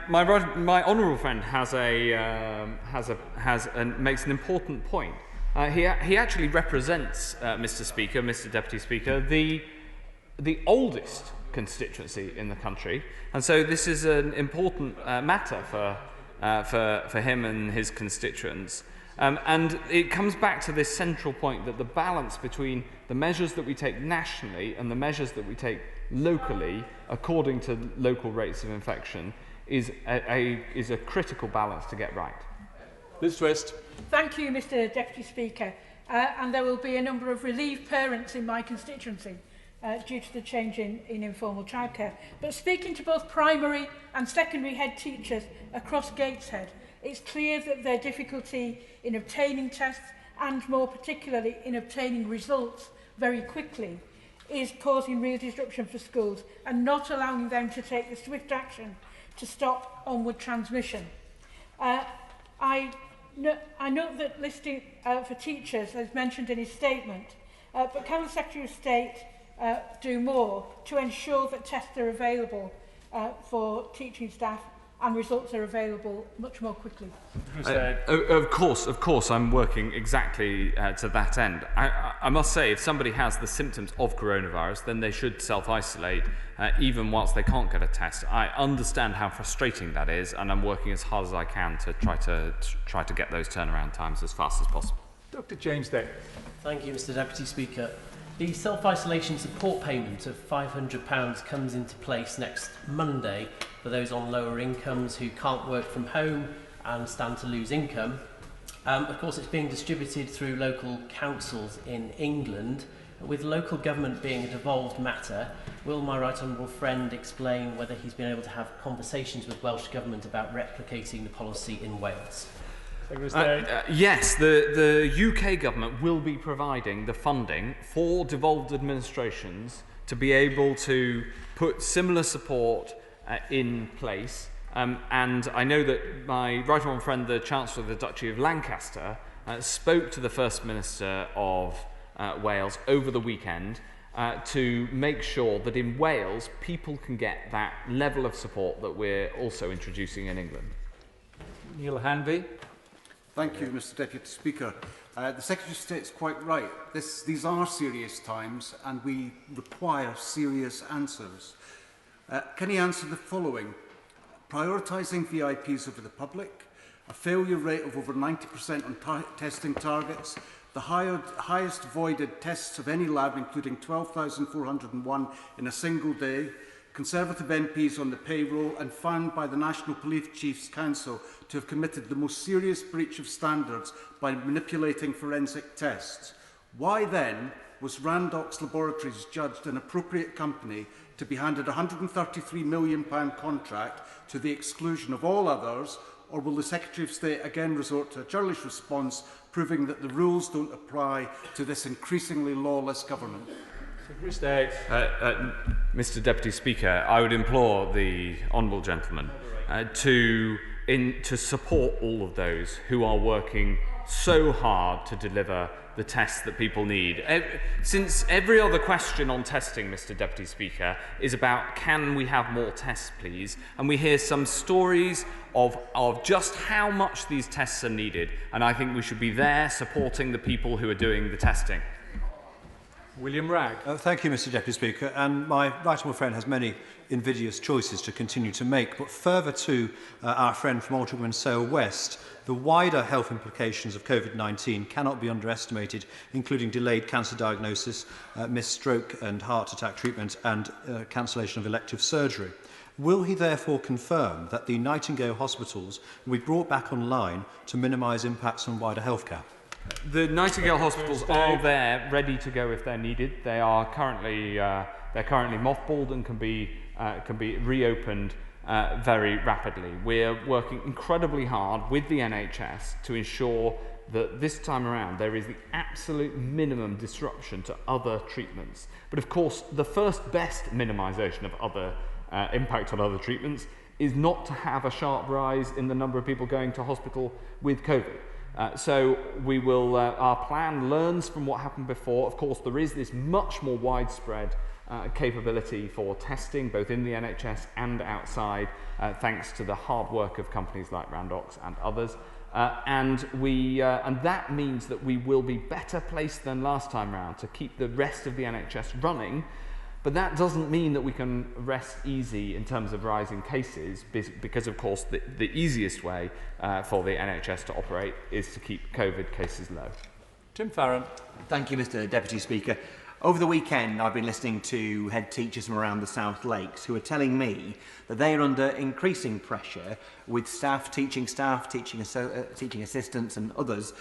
my honourable friend makes an important point. He actually represents, Mr. Speaker, Mr. Deputy Speaker, the oldest constituency in the country, and so this is an important matter for him and his constituents. And it comes back to this central point that the balance between the measures that we take nationally and the measures that we take locally, according to local rates of infection, is a critical balance to get right. Liz Twist. Thank you, Mr. Deputy Speaker. And there will be a number of relieved parents in my constituency due to the change in informal childcare. But speaking to both primary and secondary head teachers across Gateshead, it's clear that their difficulty in obtaining tests and more particularly in obtaining results very quickly is causing real disruption for schools and not allowing them to take the swift action to stop onward transmission. I note that listing for teachers as mentioned in his statement, but can the Secretary of State do more to ensure that tests are available for teaching staff and results are available much more quickly? Of course, I'm working exactly to that end. I must say, if somebody has the symptoms of coronavirus, then they should self-isolate, even whilst they can't get a test. I understand how frustrating that is, and I'm working as hard as I can to try to get those turnaround times as fast as possible. Dr. James Day. Thank you, Mr. Deputy Speaker. The self-isolation support payment of £500 comes into place next Monday for those on lower incomes who can't work from home and stand to lose income. Of course, it's being distributed through local councils in England. With local government being a devolved matter, will my right honourable friend explain whether he's been able to have conversations with Welsh Government about replicating the policy in Wales? Yes, the UK government will be providing the funding for devolved administrations to be able to put similar support in place. And I know that my right honourable friend, the Chancellor of the Duchy of Lancaster, spoke to the First Minister of Wales over the weekend to make sure that in Wales people can get that level of support that we're also introducing in England. Neil Hanvey. Thank you, Mr. Deputy Speaker. The Secretary of State is quite right. These are serious times and we require serious answers. Can he answer the following? Prioritising VIPs over the public, a failure rate of over 90% on testing targets, the highest voided tests of any lab, including 12,401 in a single day, Conservative MPs on the payroll and found by the National Police Chiefs Council to have committed the most serious breach of standards by manipulating forensic tests. Why then was Randox Laboratories judged an appropriate company to be handed a £133 million contract to the exclusion of all others, or will the Secretary of State again resort to a churlish response, proving that the rules don't apply to this increasingly lawless government? Secretary of State. Mr Deputy Speaker, I would implore the honourable gentleman to support all of those who are working so hard to deliver the tests that people need. Since every other question on testing, Mr Deputy Speaker, is about can we have more tests, please, and we hear some stories of just how much these tests are needed, and I think we should be there supporting the people who are doing the testing. William Ragg. Thank you, Mr Deputy Speaker. And my right honourable friend has many invidious choices to continue to make. But further to our friend from Altrincham and Sale West, the wider health implications of COVID-19 cannot be underestimated, including delayed cancer diagnosis, missed stroke and heart attack treatment, and cancellation of elective surgery. Will he therefore confirm that the Nightingale hospitals will be brought back online to minimise impacts on wider healthcare? The Nightingale hospitals are there, ready to go if they're needed. They are currently mothballed and can be reopened very rapidly. We're working incredibly hard with the NHS to ensure that this time around there is the absolute minimum disruption to other treatments. But of course, the first best minimisation of other impact on other treatments is not to have a sharp rise in the number of people going to hospital with COVID. So we will, our plan learns from what happened before. Of course, there is this much more widespread capability for testing, both in the NHS and outside, thanks to the hard work of companies like Randox and others. And that means that we will be better placed than last time round to keep the rest of the NHS running. But that doesn't mean that we can rest easy in terms of rising cases, because of course the easiest way for the NHS to operate is to keep COVID cases low. Tim Farron. Thank you, Mr Deputy Speaker. Over the weekend, I've been listening to head teachers from around the South Lakes who are telling me that they are under increasing pressure with teaching assistants and others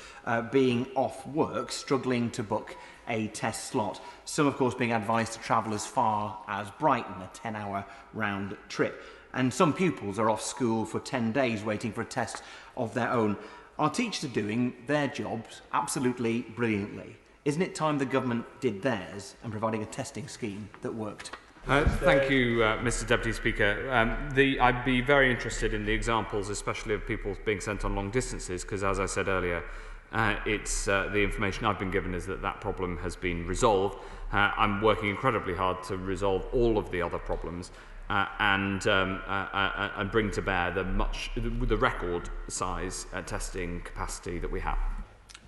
being off work, struggling to book a test slot. Some, of course, being advised to travel as far as Brighton, a 10-hour round trip. And some pupils are off school for 10 days waiting for a test of their own. Our teachers are doing their jobs absolutely brilliantly. Isn't it time the government did theirs and providing a testing scheme that worked? Thank you, Mr Deputy Speaker. I'd be very interested in the examples, especially of people being sent on long distances, because as I said earlier, the information I've been given is that that problem has been resolved. I'm working incredibly hard to resolve all of the other problems and bring to bear the record size testing capacity that we have.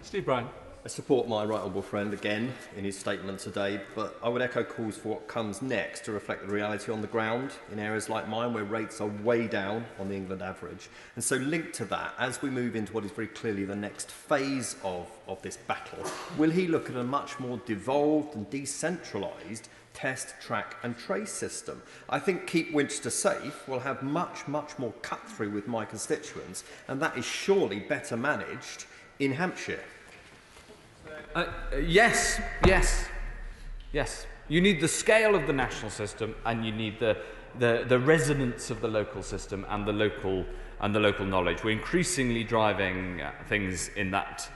Steve Brown. I support my right honourable friend again in his statement today, but I would echo calls for what comes next to reflect the reality on the ground in areas like mine where rates are way down on the England average. And so linked to that, as we move into what is very clearly the next phase of this battle, will he look at a much more devolved and decentralised test, track and trace system? I think Keep Winchester Safe will have much more cut through with my constituents, and that is surely better managed in Hampshire. Yes. You need the scale of the national system, and you need the resonance of the local system and the local knowledge. We're increasingly driving things in that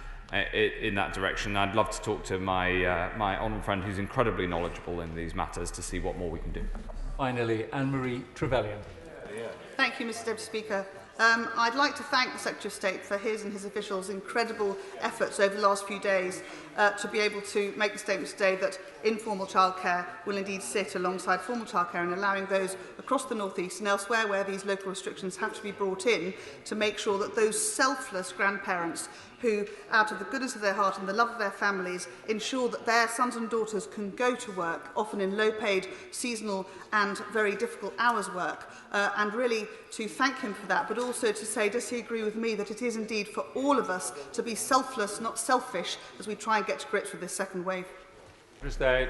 direction. I'd love to talk to my honourable friend, who's incredibly knowledgeable in these matters, to see what more we can do. Finally, Anne-Marie Trevelyan. Thank you, Mr Deputy Speaker. I'd like to thank the Secretary of State for his and his officials' incredible efforts over the last few days to be able to make the statement today that informal childcare will indeed sit alongside formal childcare, and allowing those across the North East and elsewhere where these local restrictions have to be brought in to make sure that those selfless grandparents who, out of the goodness of their heart and the love of their families, ensure that their sons and daughters can go to work, often in low-paid, seasonal and very difficult hours work, and really to thank him for that, but also to say, does he agree with me that it is indeed for all of us to be selfless, not selfish, as we try and get to grips with this second wave?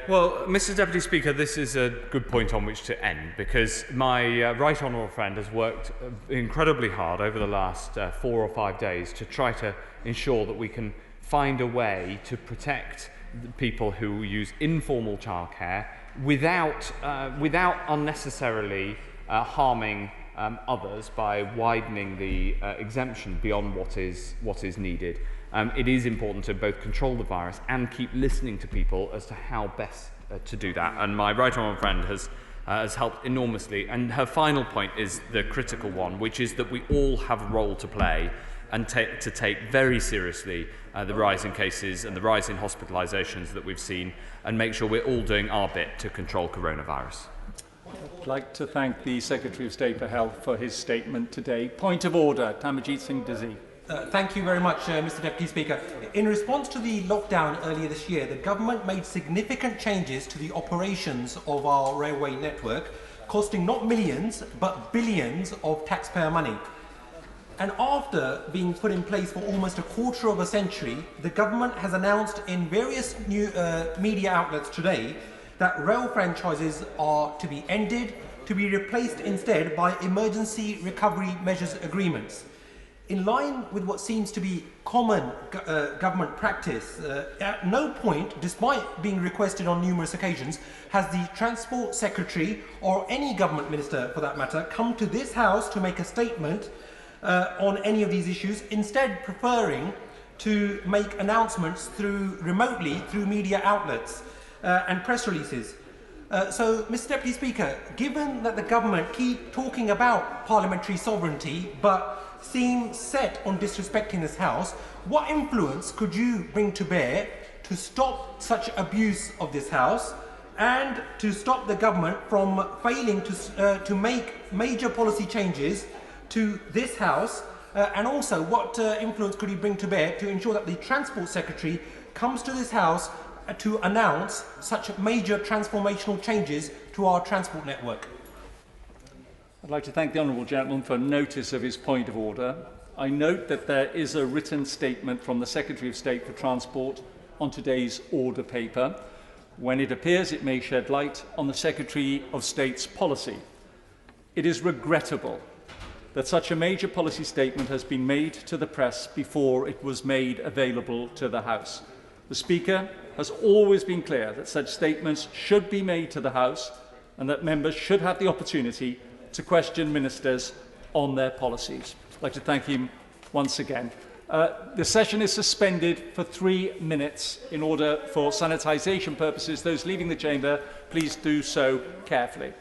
Well, Mr Deputy Speaker, this is a good point on which to end, because my right honourable friend has worked incredibly hard over the last 4 or 5 days to try to ensure that we can find a way to protect the people who use informal childcare without unnecessarily harming others by widening the exemption beyond what is It is important to both control the virus and keep listening to people as to how best to do that. And my right honourable friend has helped enormously. And her final point is the critical one, which is that we all have a role to play and to take very seriously the rise in cases and the rise in hospitalisations that we've seen, and make sure we're all doing our bit to control coronavirus. I'd like to thank the Secretary of State for Health for his statement today. Point of order, Tamarjeet Singh Dizzy. Thank you very much, Mr Deputy Speaker. In response to the lockdown earlier this year, the government made significant changes to the operations of our railway network, costing not millions, but billions of taxpayer money. And after being put in place for almost a quarter of a century, the government has announced in various new media outlets today that rail franchises are to be ended, to be replaced instead by emergency recovery measures agreements. In line with what seems to be common government practice, at no point, despite being requested on numerous occasions, has the Transport Secretary, or any government minister for that matter, come to this House to make a statement on any of these issues, instead preferring to make announcements remotely through media outlets and press releases. So, Mr Deputy Speaker, given that the government keep talking about parliamentary sovereignty but seem set on disrespecting this House, what influence could you bring to bear to stop such abuse of this House and to stop the government from failing to make major policy changes to this House, and also what influence could he bring to bear to ensure that the Transport Secretary comes to this House to announce such major transformational changes to our transport network? I'd like to thank the Honourable Gentleman for notice of his point of order. I note that there is a written statement from the Secretary of State for Transport on today's order paper. When it appears, it may shed light on the Secretary of State's policy. It is regrettable that such a major policy statement has been made to the press before it was made available to the House. The Speaker has always been clear that such statements should be made to the House and that members should have the opportunity to question ministers on their policies. I'd like to thank him once again. The session is suspended for 3 minutes in order for sanitisation purposes. Those leaving the chamber, please do so carefully.